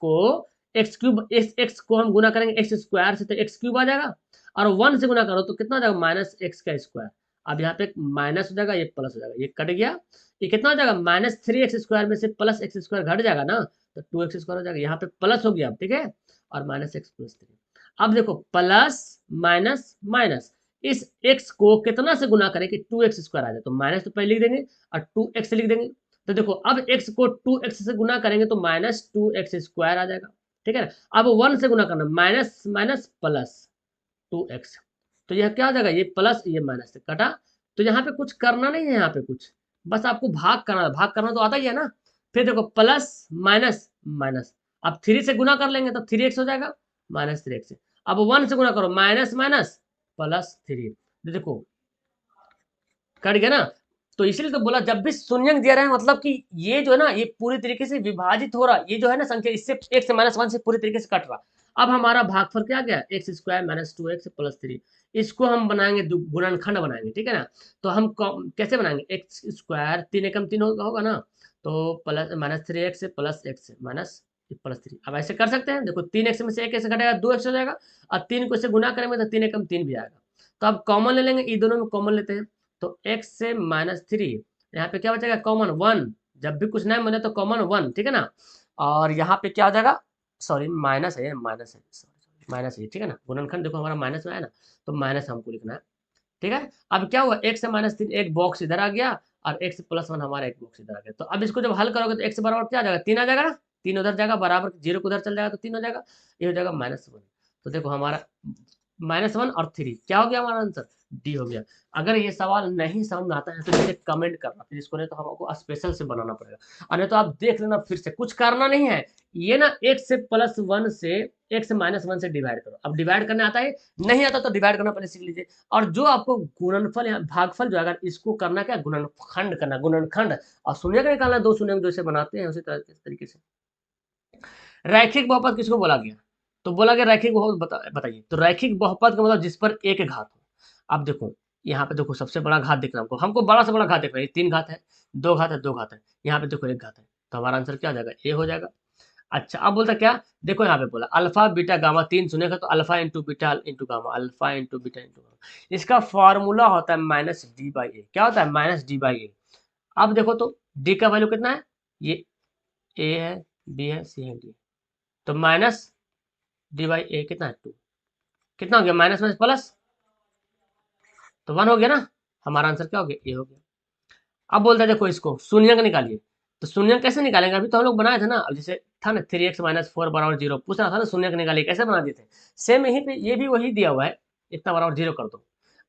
क्यूब, इस एक्स को हम गुना करेंगे एक्स स्क्वायर से, तो एक्स क्यूब आ जाएगा, और 1 से गुना करो तो कितना हो जाएगा, माइनस एक्स का स्क्वायर। अब यहाँ पे माइनस हो जाएगा, ये प्लस हो जाएगा, ये कट गया, ये कितना हो जाएगा, माइनस 3x² में से प्लस एक्स स्क्वायर घट जाएगा ना, तो 2x² हो जाएगा, यहाँ पे प्लस हो गया अब, ठीक है, और माइनस एक्स प्लस 3। अब देखो प्लस माइनस माइनस, इस x को कितना से गुना करें कि 2x² आ जाए, तो माइनस तो पहले लिख देंगे और 2x लिख देंगे। तो देखो अब x को 2x से गुना करेंगे तो -2x² आ जाएगा, ठीक है ना। अब 1 से गुना करना, माइनस माइनस प्लस 2x, तो यह क्या हो जाएगा, ये प्लस ये माइनस से कटा। तो यहाँ पे कुछ करना नहीं है, यहाँ पे कुछ, बस आपको भाग करना है, भाग करना तो आता ही है ना। फिर देखो प्लस माइनस माइनस, अब 3 से गुना कर लेंगे तो 3x हो जाएगा, -3x। अब 1 से गुना करो, माइनस माइनस +3, देखो कट गया ना। तो इसीलिए तो बोला, जब भी शून्यंक दिया रहा है मतलब कि ये जो है ना, ये पूरी तरीके से विभाजित हो रहा, ये जो है ना संख्या, इससे एक से -1 से पूरी तरीके से कट रहा। अब हमारा भागफल क्या गया, x² -2x + 3। इसको हम बनाएंगे, गुणनखंड बनाएंगे, ठीक है ना। तो हम कैसे बनाएंगे, x², 3 एकम 3 होगा ना, तो प्लस -3x + x +3। अब ऐसे कर सकते हैं, देखो 3x में से 1 कैसे घटेगा, 2x हो जाएगा, और 3 को इससे गुना करेंगे तो 3 एकम 3 भी आएगा। तो अब कॉमन ले लेंगे, ये दोनों में कॉमन लेते हैं, तो x से -3, यहाँ पे क्या बचेगा, कॉमन 1। जब भी कुछ नया बने तो कॉमन 1, ठीक है ना। और यहाँ पे क्या हो जाएगा, सॉरी माइनस है, माइनस है, ठीक है ना। गुणनखंड देखो हमारा माइनस में है ना, तो माइनस हमको लिखना है, ठीक है। अब क्या हुआ, x से -3, एक बॉक्स इधर आ गया, और x +1 हमारा एक बॉक्स इधर आ गया। तो अब इसको जब हल करोगे तो x बराबर क्या आ जाएगा, 3 आ जाएगा ना, 3 उधर जाएगा, बराबर 0 को उधर चल जाएगा तो 3 हो जाएगा, ये हो जाएगा -1। तो देखो हमारा -1 और 3 क्या हो गया, हमारा आंसर डी हो गया। अगर ये सवाल नहीं समझ में आता है तो नीचे कमेंट करना, फिर इसको नहीं तो हमको स्पेशल से बनाना पड़ेगा, और नहीं तो आप देख लेना, फिर से कुछ करना नहीं है। ये ना x से +1 से, x से -1 से डिवाइड करो। अब डिवाइड करने आता है, नहीं आता तो डिवाइड करना पहले सीख लीजिए। और जो आपको गुणनफल या भागफल जो है, अगर इसको करना क्या, गुणनखंड करना, गुणनखंड, और शून्य का निकालना, दो शून्य जैसे बनाते हैं उसी तरह तरीके से। रैखिक बहुपद किसको बोला गया, तो बोला गया रैखिक बहुपद, बताइए। तो रैखिक बहुपद का मतलब जिस पर एक घात हो। अब देखो यहाँ पे देखो, सबसे बड़ा घात दिख रहा है हमको बड़ा से बड़ा घात दिख रहा है, 3 घात है, 2 घात है, 2 घात है, यहाँ पे देखो 1 घात है, तो हमारा आंसर क्या हो जाएगा, ए हो जाएगा। अच्छा अब बोलता क्या, देखो यहाँ पे बोला अल्फा बीटा गामा 3 सुनेगा, तो alpha into beta into gamma, alpha into beta into gamma, इसका फॉर्मूला होता है -d/a। क्या होता है, -d/a। अब देखो तो डी का वैल्यू कितना है, ये ए है, बी है, सी है, डी। तो -d/a कितना है, 2। कितना हो गया, माइनस माइनस प्लस, तो 1 हो गया ना। हमारा आंसर क्या हो गया, ए हो गया। अब बोलते हैं देखो इसको शून्यंक निकालिए, तो शून्यंक कैसे निकालेंगे, अभी तो हम लोग बनाए थे ना, अब जैसे था ना 3x - 4 = 0, पूछ रहा था ना शून्यंक निकालिए, कैसे बना दिए थे। सेम यहीं पे ये भी वही दिया हुआ है, इतना बराबर 0 कर दो।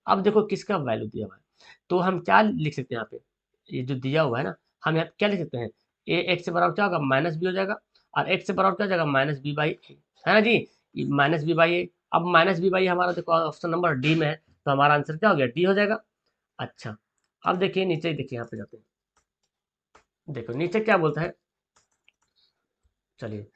अब देखो किसका वैल्यू दिया हुआ है, तो हम क्या लिख सकते हैं यहाँ पे, ये जो दिया हुआ है ना, हम यहाँ पे क्या लिख सकते हैं, ए एक्स से बराबर क्या होगा, -b हो जाएगा, और एक्स से बराबर क्या हो जाएगा, -b/a, है ना जी, -b/a। अब -b/a हमारा देखो ऑप्शन नंबर डी में है, तो हमारा आंसर क्या हो गया, डी हो जाएगा। अच्छा अब देखिए नीचे, देखिए यहाँ पे जाते हैं, देखो नीचे क्या बोलता है, चलिए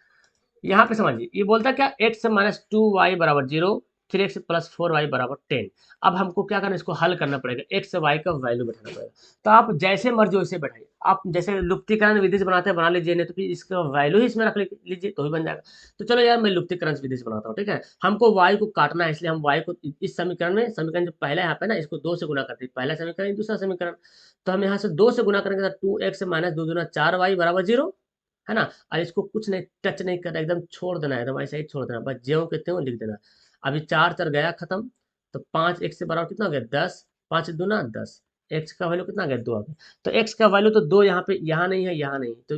यहाँ पे समझिए, ये बोलता है क्या, x -2y = 0, 3x + 4y = 10। अब हमको क्या करना है, इसको हल करना पड़ेगा, x y का वैल्यू बैठाना पड़ेगा। तो आप जैसे मर्जी वैसे बैठाइए, आप जैसे लुप्तीकरण विधि से बनाते हैं बना लीजिए, नहीं तो फिर इसका वैल्यू ही इसमें रख लीजिए तो भी बन जाएगा। तो चलो यार मैं लुप्तीकरण विधि से बनाता हूँ, ठीक है। हमको y को काटना है, इसलिए हम y को इस समीकरण में, समीकरण जो पहला यहाँ पे ना, इसको 2 से गुना करते हैं, पहला समीकरण दूसरा समीकरण। तो हम यहाँ से 2 से गुना करेंगे तो 2x - 2 दूना 4y = 0, है ना। और इसको कुछ नहीं, टच नहीं करना, एकदम छोड़ देना है, एकदम ऐसे ही छोड़ देना, बस ज्यों के त्यों लिख देना। अभी 4 4 गया खत्म, तो 5 x से बराबर कितना हो गया, 10, 5 दूना 10, x का वैल्यू कितना आ गया, 2 आ गया। तो x का वैल्यू तो 2 यहाँ पे, यहाँ नहीं है, यहाँ नहीं, तो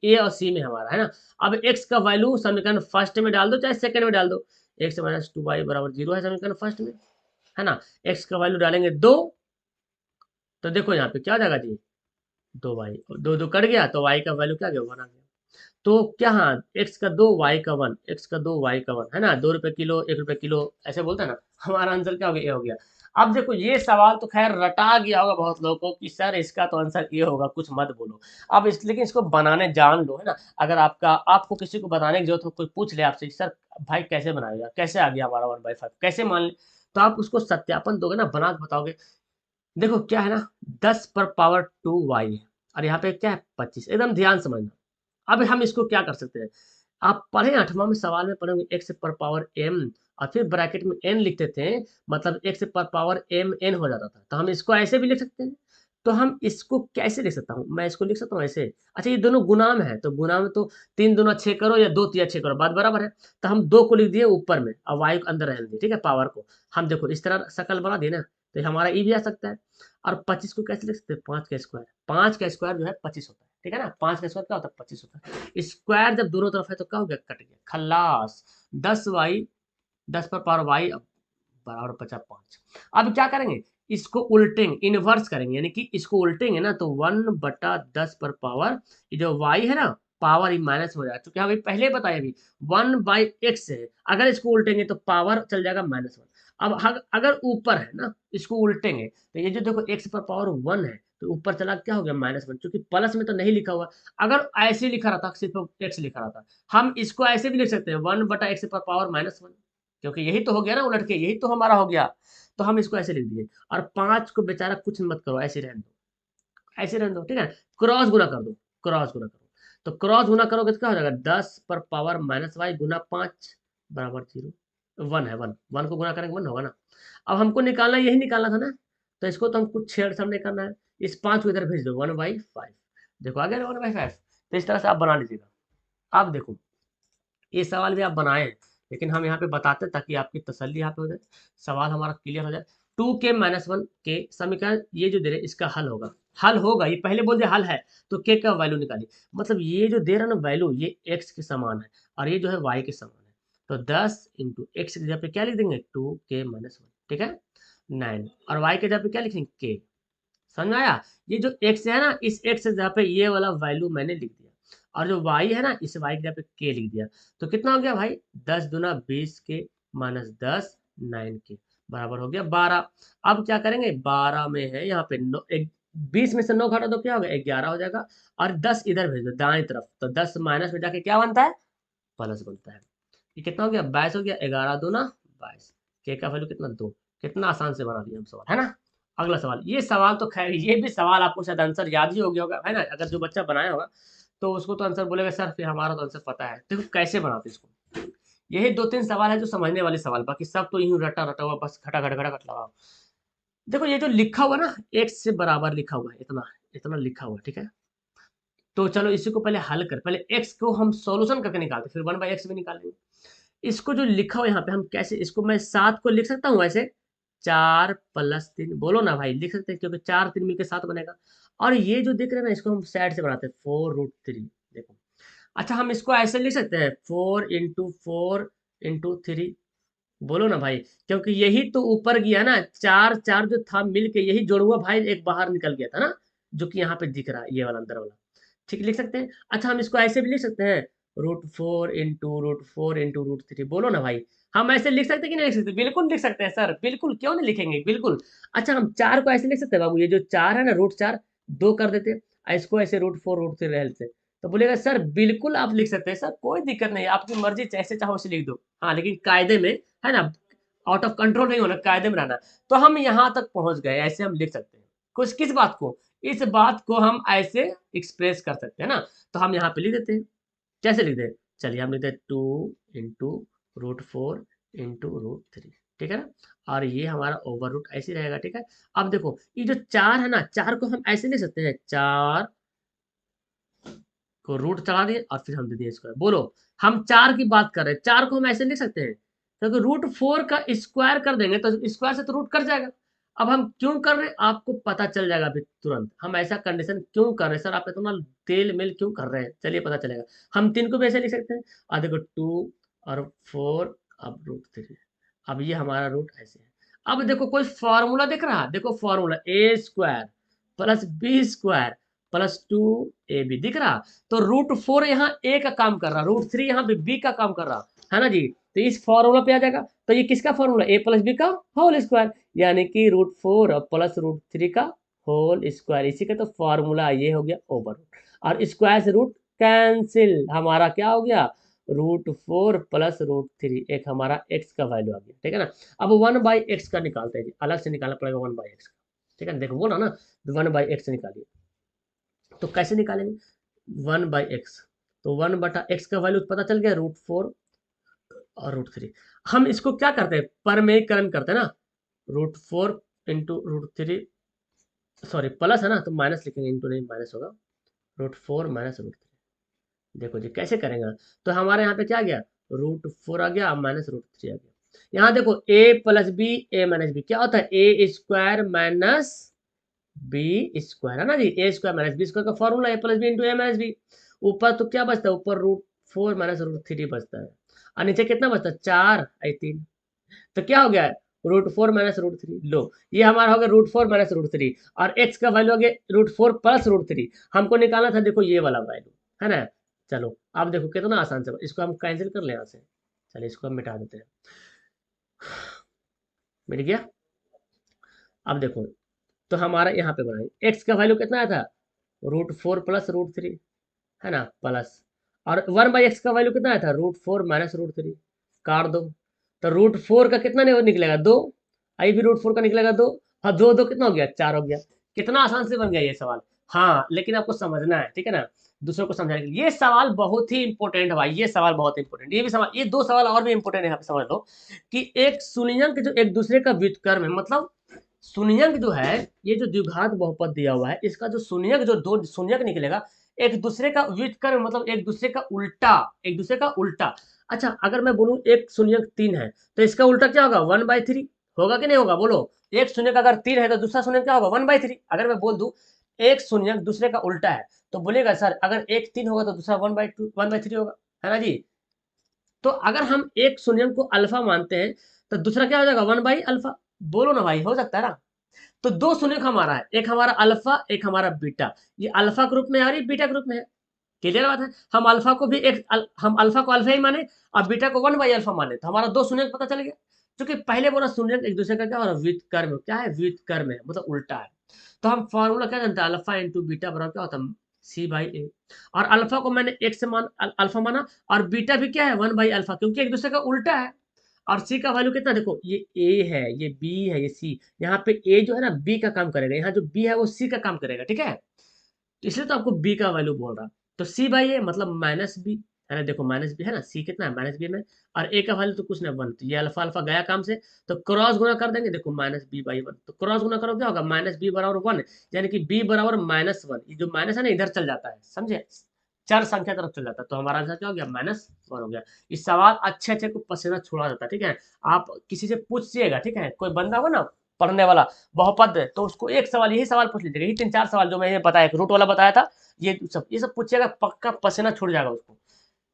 ए और सी में हमारा है ना। अब x का वैल्यू समीकरण फर्स्ट में डाल दो चाहे सेकंड में डाल दो, x - 2y = 0 है समीकरण फर्स्ट में, है ना। x का वैल्यू डालेंगे 2, तो देखो यहाँ पे क्या हो जाएगा जी, 2y, 2 2 कट गया, तो y का वैल्यू क्या गया, 1 आ गया। तो क्या, हाँ, एक्स का 2 वाई का 1, एक्स का 2 वाई का 1 है ना, 2 रुपये किलो, 1 रुपये किलो, ऐसे बोलते हैं ना। हमारा आंसर क्या हो गया, ये हो गया। अब देखो ये सवाल तो खैर रटा गया होगा बहुत लोगों को कि सर इसका तो आंसर ये होगा, कुछ मत बोलो। अब इस लेकिन इसको बनाने जान लो, है ना। अगर आपको किसी को बताने की जरूरत हो, कोई पूछ ले आपसे सर भाई कैसे बनाएगा, कैसे आ गया हमारा 1/5, कैसे मान ले, तो आप उसको सत्यापन दोगे ना, बना के बताओगे। देखो क्या है ना, 10 पर पावर 2 वाई है, और यहाँ पे क्या है 25, एकदम ध्यान समझना। अब हम इसको क्या कर सकते हैं, आप पढ़े 8वां में सवाल में पढ़ेंगे एक्स पर पावर एम, और फिर ब्रैकेट में एन लिखते थे, मतलब एक्स पर पावर एम एन हो जाता था, तो हम इसको ऐसे भी लिख सकते हैं। तो हम इसको कैसे लिख सकता हूँ, मैं इसको लिख सकता हूँ ऐसे। अच्छा ये दोनों गुना में है, तो गुना में तो 3 दूना 6 करो या 2 तिया 6 करो, बात बराबर है। तो हम 2 को लिख दिए ऊपर में और वाई को अंदर रहने दिए, ठीक है, पावर को। हम देखो इस तरह शकल बना दिए ना, तो हमारा ई भी आ सकता है। और 25 को कैसे लिख सकते हैं, 5 का स्क्वायर, 5 का स्क्वायर जो है 25 होता है, ठीक है ना, 5 का स्क्वायर क्या होता है 25 होता है। स्क्वायर जब दोनों तरफ है तो क्या हो गया, कट गया, खल्लास। 10 वाई, 10 पर पावर वाई बराबर 50 5। अब क्या करेंगे, इसको उल्टेंगे, इनवर्स करेंगे, यानी कि इसको उल्टेंगे ना, तो 1/10 पर पावर, ये जो वाई है ना, पावर ही माइनस हो जाएगा, क्योंकि हमें पहले बताया अभी 1/x है, अगर इसको उल्टेंगे तो पावर चल जाएगा -1। अब अगर ऊपर है ना, इसको उल्टेंगे तो ये जो देखो x/पावर 1 है, तो ऊपर चला क्या हो गया -1, क्योंकि प्लस में तो नहीं लिखा हुआ। अगर ऐसे लिखा रहता, सिर्फ एक्स लिखा रहता, हम इसको ऐसे भी लिख सकते हैं 1/x/पावर -1, क्योंकि यही तो हो गया ना उलट के, यही तो हमारा हो गया। तो हम इसको ऐसे लिख दिए, और 5 को बेचारा कुछ मत करो, ऐसे रहने दो, ऐसे रहने दो, ठीक है। क्रॉस गुना कर दो, क्रॉस गुना करो, तो क्रॉस गुना करोगे तो क्या हो जाएगा, 10 पर पावर -वाई गुना 5 बराबर 0। 1 है, 1 1 को गुना करेंगे 1 होगा ना। अब हमको निकालना, यही निकालना था ना, तो इसको तो हम कुछ छेड़छाड़ नहीं करना है। इस 5 को इधर भेज दो, 1/5, देखो आ गया 1/5। तो इस तरह से आप बना लीजिएगा। आप देखो ये सवाल भी आप बनाए हैं, लेकिन हम यहाँ पे बताते हैं ताकि आपकी तसल्ली यहाँ पे हो जाए, सवाल हमारा क्लियर हो जाए। 2k-1 के समीकरण ये जो दे रहे इसका हल होगा, हल होगा, ये पहले बोल दिया हल है, तो k का वैल्यू निकालिए। मतलब ये जो दे रहा है ना वैल्यू, ये x के समान है, और ये जो है y के समान है। तो 10 × x की जगह पे क्या लिख देंगे, 2k-1, ठीक है, 9, और y के जगह पे क्या लिखेंगे, k। समझ में आया। ये जो x है ना, इस x की जगह पे ये वाला वैल्यू मैंने लिख दिया, और जो y है ना, इस y की जगह पे k लिख दिया। तो कितना हो गया भाई, 10 दूना 20 के -10 9 के बराबर हो गया 12। अब क्या करेंगे, 12 में है यहाँ पे 20 में से 9 घटा दो, क्या हो गया 11 हो जाएगा, और 10 इधर भेज दो दाएं तरफ, तो 10 माइनस में जाके क्या बनता है, प्लस बनता है। ये कितना हो गया, 22 हो गया, 11 दूना 22, के का वैल्यू कितना 2। कितना आसान से बना दिया हम सवाल, है ना। अगला सवाल, ये सवाल तो खैर ये भी सवाल आपको शायद आंसर याद ही हो गया होगा, है ना, अगर जो बच्चा बनाया होगा तो उसको तो आंसर बोलेगा सर फिर हमारा तो आंसर पता है। देखो कैसे बनाते इसको, यही 2 3 सवाल है जो समझने वाले सवाल, बाकी सब तो यूं रटा रटा हुआ बस खटा खट खटा खट लगाओ। देखो ये जो लिखा हुआ ना, एक्स से बराबर लिखा हुआ है, इतना इतना लिखा हुआ है, ठीक है। तो चलो इसी को पहले हल कर, पहले एक्स को हम सॉल्यूशन करके निकालते, फिर 1/x भी निकाल लेंगे। इसको जो लिखा हुआ यहाँ पे हम कैसे, इसको मैं 7 को लिख सकता हूँ ऐसे, 4 + 3, बोलो ना भाई लिख सकते हैं, क्योंकि 4 3 मिलकर 7 बनेगा। और ये जो दिख रहा है ना, इसको हम साइड से बनाते हैं 4√3, देखो। अच्छा हम इसको ऐसे लिख सकते हैं 4 × 4 × 3, बोलो ना भाई, क्योंकि यही तो ऊपर गया ना, 4 4 जो था मिल के यही जोड़ुआ भाई एक बाहर निकल गया था ना, जो कि यहाँ पे दिख रहा है ये वाला अंदर वाला, ठीक लिख सकते हैं। अच्छा हम इसको ऐसे भी लिख सकते हैं, √4 × √4 × √3, बोलो ना भाई, हम ऐसे लिख सकते हैं कि नहीं लिख सकते, बिल्कुल लिख सकते हैं सर, बिल्कुल, क्यों नहीं लिखेंगे, बिल्कुल। अच्छा हम 4 को ऐसे लिख सकते हैं बाबू, ये जो 4 है ना, √4 2 कर देते, इसको ऐसे √4 √3 रह लेते, तो बोलेगा सर बिल्कुल आप लिख सकते हैं सर, कोई दिक्कत नहीं, आपकी मर्जी, जैसे चाहो उसे लिख दो, हाँ लेकिन कायदे में, है ना, आउट ऑफ कंट्रोल नहीं होना, कायदे में रहना। तो हम यहाँ तक पहुंच गए, ऐसे हम लिख सकते हैं कुछ, किस बात को, इस बात को हम ऐसे एक्सप्रेस कर सकते हैं ना। तो हम यहाँ पे लिख देते हैं, कैसे लिख दें, चलिए हम लिखते हैं 2 × √4 × √3, ठीक है ना, और ये हमारा ओवर रूट ऐसे रहेगा, ठीक है। अब देखो ये जो 4 है ना, 4 को हम ऐसे लिख सकते हैं, 4 को रूट चढ़ा दिए और फिर हम दे दिए स्क्वायर, बोलो हम 4 की बात कर रहे हैं, 4 को हम ऐसे लिख सकते हैं, क्योंकि √4 का स्क्वायर कर देंगे तो स्क्वायर से तो रूट कट जाएगा। अब हम क्यों कर रहे हैं आपको पता चल जाएगा अभी तुरंत, हम ऐसा कंडीशन क्यों कर रहे हैं, सर आप इतना तेल मेल क्यों कर रहे हैं, चलिए पता चलेगा। हम 3 को भी ऐसे लिख सकते हैं, और देखो 2 और 4, अब √3, अब ये हमारा रूट ऐसे है। अब देखो कोई फॉर्मूला दिख रहा है, देखो formula a² + b² plus 2ab दिख रहा। तो √4 यहाँ a का काम कर रहा, √3 यहाँ पे b का काम कर रहा है ना जी। तो इस फॉर्मूला पे आ जाएगा। तो ये किसका फॉर्मूला, a प्लस बी का होल स्क्वायर, यानी कि √4 और प्लस √3 का होल स्क्वायर। इसी का तो फॉर्मूला ये हो गया ओवर रूट, और स्क्वायर से रूट कैंसिल, हमारा क्या हो गया √4 प्लस √3, एक हमारा x का वैल्यू आ गया, ठीक है ना। अब 1/x का निकालते हैं जी, अलग से निकालना पड़ेगा 1/x का, ठीक है। देखो बोला ना 1/x निकालिए, तो कैसे निकालेंगे 1/x, तो 1/x का वैल्यू पता चल गया √4 और √3। हम इसको क्या करते हैं, परमेयीकरण करते हैं ना, √4 इंटू √3, सॉरी प्लस है ना तो माइनस लिखेंगे, इंटू नहीं माइनस होगा, √4 माइनस √3। देखो जी कैसे करेंगे, तो हमारे यहाँ पे क्या आ गया √4 आ गया, माइनस √3 आ गया। यहाँ देखो a plus B A minus B क्या होता है, A square minus B square, है ना जी। A square minus B square का formula A plus B into A minus B. ऊपर तो क्या बचता है, ऊपर √4 माइनस √3 बचता है, और नीचे कितना बचता है 4 3। तो क्या हो गया √4 माइनस √3, लो ये हमारा हो गया √4 माइनस √3, और x का वैल्यू हो गया √4 प्लस √3। हमको निकालना था देखो ये वाला वैल्यू, है ना। चलो अब देखो कितना आसान से, इसको हम कैंसिल कर ले यहाँ से, चलिए इसको हम मिटा देते हैं, मिट गया। अब देखो तो हमारा यहाँ पे बनाएंगे x का वैल्यू कितना आया था √4 प्लस √3, है ना, प्लस, और 1/x का वैल्यू कितना आया था √4 माइनस √3, काट दो। तो √4 का कितना नहीं निकलेगा 2, आई भी √4 का निकलेगा 2, और 2 2 कितना हो गया 4 हो गया। कितना आसान से बन गया ये सवाल। हाँ लेकिन आपको समझना है, ठीक है ना, दूसरों को समझाने के लिए ये सवाल बहुत ही इंपॉर्टेंट है भाई, ये सवाल बहुत इंपॉर्टेंट, ये भी सवाल, ये दो सवाल और भी इंपॉर्टेंट है, यहाँ पे समझ लो कि एक शून्यंक जो एक दूसरे का व्युत्क्रम है, मतलब शून्यंक जो है, ये जो द्विघात बहुपद दिया हुआ है, इसका जो शून्यंक, जो दो शून्यंक निकलेगा एक दूसरे का व्युत्क्रम, मतलब एक दूसरे का उल्टा, एक दूसरे का उल्टा। अच्छा अगर मैं बोलूं एक शून्यंक 3 है, तो इसका उल्टा क्या होगा 1/3, होगा कि नहीं होगा बोलो। एक शून्यंक अगर 3 है तो दूसरा शून्यंक क्या होगा 1/3। अगर मैं बोल दूं एक शून्यंक दूसरे का उल्टा है, तो बोलेगा सर अगर एक 3 होगा तो दूसरा 1/2 1/3 होगा, है ना जी। तो अगर हम एक शून्यंक को अल्फा मानते हैं, तो दूसरा क्या हो जाएगा 1/अल्फा। बोलो ना भाई, हो सकता है ना। तो दो शून्यक हमारा है, एक हमारा अल्फा एक हमारा बीटा, ये अल्फा ग्रुप में है और ये बीटा ग्रुप में है, क्लियर बात है। हम अल्फा को भी हम अल्फा को अल्फा ही माने और बीटा को 1/अल्फा माने, तो हमारा दो शून्यक पता चल गया। क्योंकि पहले बोला शून्यक एक दूसरे का क्या हो रहा है व्युत्क्रम, क्या है व्युत्क्रम है, मतलब उल्टा है। तो हम फॉर्मूला क्या जानते हैं, अल्फा इंटू बीटा बराबर क्या होता है C/A, और अल्फा को मैंने एक से मान अल्फा माना, और बीटा भी क्या है 1/अल्फा, क्योंकि एक दूसरे का उल्टा है। और सी का वैल्यू कितना, देखो ये ए है ये बी है ये सी, यहाँ पे ए जो है ना बी का काम करेगा, यहाँ जो बी है वो सी का काम करेगा, ठीक है। तो इसलिए तो आपको बी का वैल्यू बोल रहा। तो C/A मतलब माइनस बी, है ना, देखो माइनस बी है ना, सी कितना है माइनस बी में, और ए का वैल्यू तो कुछ नहीं 1, तो ये अल्फा अल्फा गया काम से, तो क्रॉस गुना कर देंगे, देखो -b/1, तो क्रॉस गुना करो क्या होगा -b बराबर 1, यानी कि b बराबर -1, ये जो माइनस है ना इधर चल जाता है, समझे, चार संख्या तरफ चल जाता है, तो हमारा आंसर क्या हो गया -1 हो गया। इस सवाल अच्छे अच्छे को पसीना छुड़ा देता है, ठीक है। आप किसी से पूछिएगा, ठीक है, कोई बंदा हो ना पढ़ने वाला बहुपद, तो उसको एक सवाल यही सवाल पूछ लीजिएगा, ये 3 4 सवाल जो मैंने बताया, रूट वाला बताया था, ये सब पूछिएगा, पक्का पसीना छूट जाएगा उसको।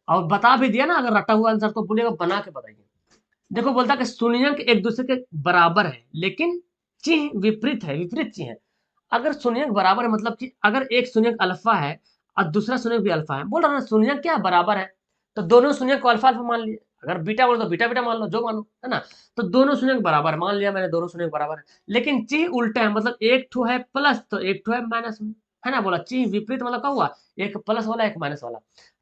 और बता भी दिया ना अगर रटा हुआ आंसर, तो बोलेगा बना के बताइए। देखो बोलता कि शून्यंक एक दूसरे के बराबर है, लेकिन चिन्ह विपरीत है, विपरीत चिन्ह है। अगर शून्यंक बराबर है मतलब कि अगर एक शून्यंक अल्फा है और दूसरा शून्यंक भी अल्फा है, बोल रहा ना शून्यंक क्या है बराबर है, तो दोनों शून्यंक को अल्फा अल्फा मान लिए। अगर बीटा बोलो तो बीटा बीटा मान लो, जो मानो, है ना। तो दोनों शून्यंक बराबर मान लिया मैंने, दोनों शून्यंक बराबर है, लेकिन चिन्ह उल्टा है, मतलब एक ठो है प्लस तो एक ठो है माइनस में, है ना। बोला चिन्ह विपरीत मतलब क्या हुआ, एक प्लस वाला एक माइनस वाला।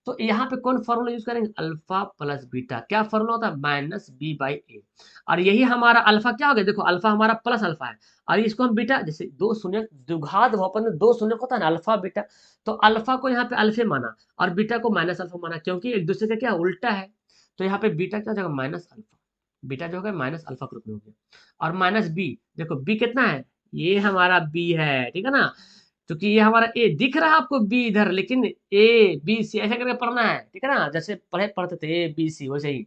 तो यहाँ पे कौन फॉर्मूला यूज करेंगे, अल्फा प्लस बीटा, क्या फॉर्मूला होता है -b/a, और यही हमारा अल्फा क्या हो गया, देखो अल्फा हमारा प्लस अल्फा है, और इसको हम बीटा, जैसे दो शून्य द्विघात बहुपद में दो शून्य होता है ना अल्फा बीटा, तो अल्फा को यहाँ पे अल्फे माना और बीटा को -अल्फा माना, क्योंकि एक दूसरे का क्या उल्टा है। तो यहाँ पे बीटा क्या हो जाएगा -अल्फा, बीटा जो होगा -अल्फा के रूप में हो गया, और -b, देखो b कितना है, ये हमारा b है, ठीक है ना। क्योंकि ये हमारा ए दिख रहा है आपको बी इधर, लेकिन A B C ऐसे करके पढ़ना है, ठीक है ना, जैसे पढ़ते थे ABC वैसे ही।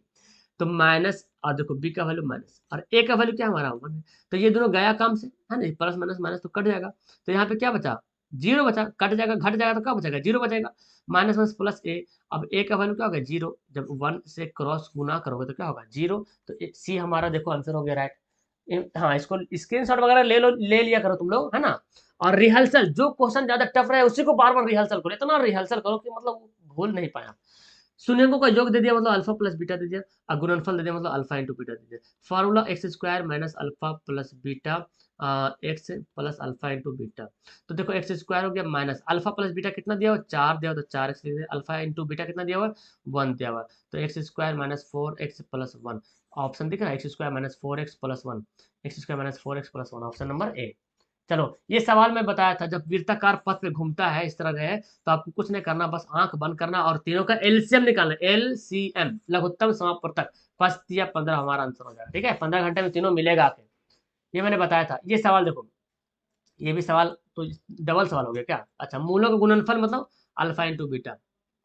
तो माइनस, और देखो बी का वैल्यू माइनस और ए का वैल्यू क्या हमारा 1 है, तो ये दोनों गया काम से, है ना, प्लस माइनस माइनस तो कट जाएगा। तो यहाँ पे क्या बचा, जीरो बचा, कट जाएगा घट जाएगा तो क्या बचेगा, जीरो बचेगा, माइनस माइनस प्लस ए। अब ए का वैल्यू क्या होगा जीरो, जब 1 से क्रॉस गुना करोगे तो क्या होगा जीरो। तो सी हमारा देखो आंसर हो गया राइट। हाँ इसको स्क्रीनशॉट वगैरह ले लो, ले लिया करो तुम लोग, है ना। और रिहर्सल, जो क्वेश्चन ज्यादा टफ रहे उसी को बार बार रिहर्सल करो, इतना रिहर्सल करो कि मतलब भूल नहीं पाया। शून्यंकों का योग दे दिया मतलब अल्फा प्लस बीटा दे दिया, और गुणनफल दे दिया मतलब अल्फा इंटू बीटा दे दिया। Formula x square minus alpha plus beta x plus alpha into beta. तो देखो एक्स स्क्वायर हो गया माइनस अल्फा प्लस बीटा कितना दिया हुआ 4 दिया हुआ, तो 4 एक्स लिख दिया, अल्फा इंटू बीटा कितना दिया हुआ 1 दिया हुआ, तो x square minus 4 x plus 1। Option दिख रहा है x square minus 4 x plus 1, x square minus 4 x plus 1, option number A. चलो ये सवाल मैं बताया था, जब वृत्ताकार पथ पे घूमता है इस तरह रहे तो आपको कुछ नहीं करना, बस आंख बंद करना और तीनों का एलसीएम निकालना, एलसीएम लघुत्तम समापवर्तक 5 या 15 हमारा आंसर हो जाएगा। ठीक है, 15 घंटे में तीनों मिलेगा आके, ये मैंने बताया था। ये सवाल देखो, ये भी सवाल तो डबल सवाल हो गया क्या। अच्छा, मूलों का गुणनफल मतलब अल्फा इंटू बीटा,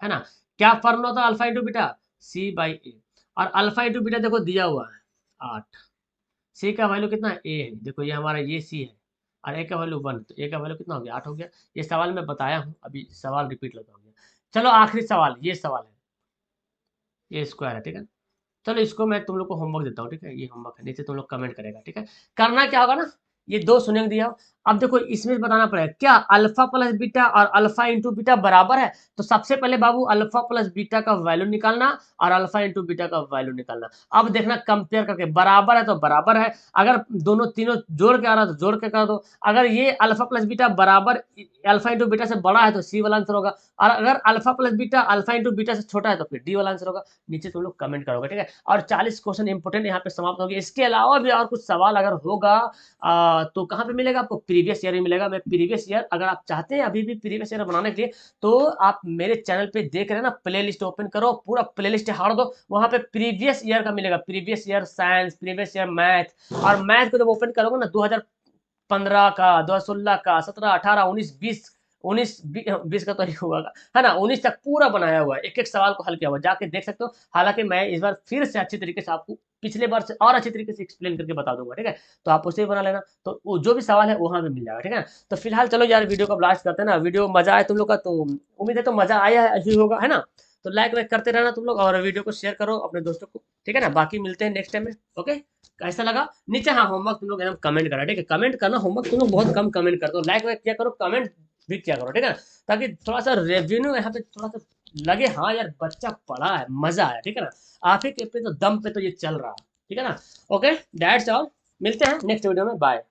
है ना। क्या फॉर्मूला होता है alpha into beta, C by A, और अल्फा इंटू बीटा देखो दिया हुआ है 8, सी का वैल्यू कितना है ए है, देखो ये हमारा ये सी है, और ए का वैल्यू 1, तो ए का वैल्यू कितना हो गया 8 हो गया। ये सवाल मैं बताया हूँ, अभी सवाल रिपीट लगा हो गया। चलो आखिरी सवाल, ये सवाल है, ये स्क्वायर है, ठीक है। चलो इसको मैं तुम लोग को होमवर्क देता हूँ, ठीक है, ये होमवर्क है, नीचे तुम लोग कमेंट करेगा, ठीक है। करना क्या होगा ना, ये दो शून्य दिया हो। अब देखो इसमें बताना पड़ेगा क्या अल्फा प्लस बीटा और अल्फा इंटू बीटा बराबर है, तो सबसे पहले बाबू अल्फा प्लस बीटा का वैल्यू निकालना और अल्फा इंटू बीटा का वैल्यू निकालना। अब देखना कंपेयर करके, बराबर है तो बराबर है, अगर दोनों तीनों जोड़ के आ रहा है तो जोड़ के कर दो। अगर ये अल्फा प्लस बीटा बराबर अल्फा इंटू बीटा से बड़ा है तो सी वाला आंसर होगा, और अगर alpha plus beta alpha into beta से छोटा है तो फिर डी वाला आंसर होगा। नीचे तुम लोग कमेंट करोगे, ठीक है। और 40 क्वेश्चन इंपोर्टेंट यहाँ पे समाप्त हो गए। इसके अलावा भी और कुछ सवाल अगर होगा तो कहाँ पे मिलेगा आपको, प्रीवियस ईयर में मिलेगा। मैं प्रीवियस ईयर, अगर आप चाहते हैं अभी भी प्रीवियस ईयर बनाने के लिए, तो आप मेरे चैनल पे देख रहे हैं ना, प्ले लिस्ट ओपन करो, पूरा प्ले लिस्ट हार दो, वहाँ पे प्रीवियस ईयर का मिलेगा, previous year science, previous year math. और मैथ को जब ओपन करोगे ना 2015 का, 2016 का, 17, 18, 19, 20, 19, 20 का तो नहीं होगा, है ना, 19 तक पूरा बनाया हुआ है, एक एक सवाल को हल किया हुआ, जाके देख सकते हो। हालांकि मैं इस बार फिर से अच्छी तरीके से आपको पिछले बार से और अच्छी तरीके से एक्सप्लेन करके बता दूंगा, ठीक है। तो आप उसे भी बना लेना, तो वो जो भी सवाल है वहां पे मिल जाएगा, ठीक है। तो फिलहाल चलो यार, वीडियो को ब्लास्ट करते हैं ना, वीडियो मजा आए तुम लोग का, तो उम्मीद है तो मजा आया है, ऐसे ही होगा, है ना। तो लाइक वाइक करते रहना तुम लोग, और वीडियो को शेयर करो अपने दोस्तों को, ठीक है ना। बाकी मिलते हैं नेक्स्ट टाइम में, ओके। कैसा लगा नीचे, हाँ होमवर्क तुम लोग एकदम कमेंट करा, ठीक है। कमेंट करना, होमवर्क तुम लोग बहुत कम कमेंट करते हो, लाइक वाइक किया करो, कमेंट भी किया करो, ठीक है ना। ताकि थोड़ा सा रेवेन्यू यहाँ पे थोड़ा सा लगे, हाँ यार बच्चा पढ़ा है, मजा आया, ठीक है ना। आप ही के पे तो दम पे तो ये चल रहा है, ठीक है ना। ओके दैट्स ऑल, मिलते हैं नेक्स्ट वीडियो में, बाय।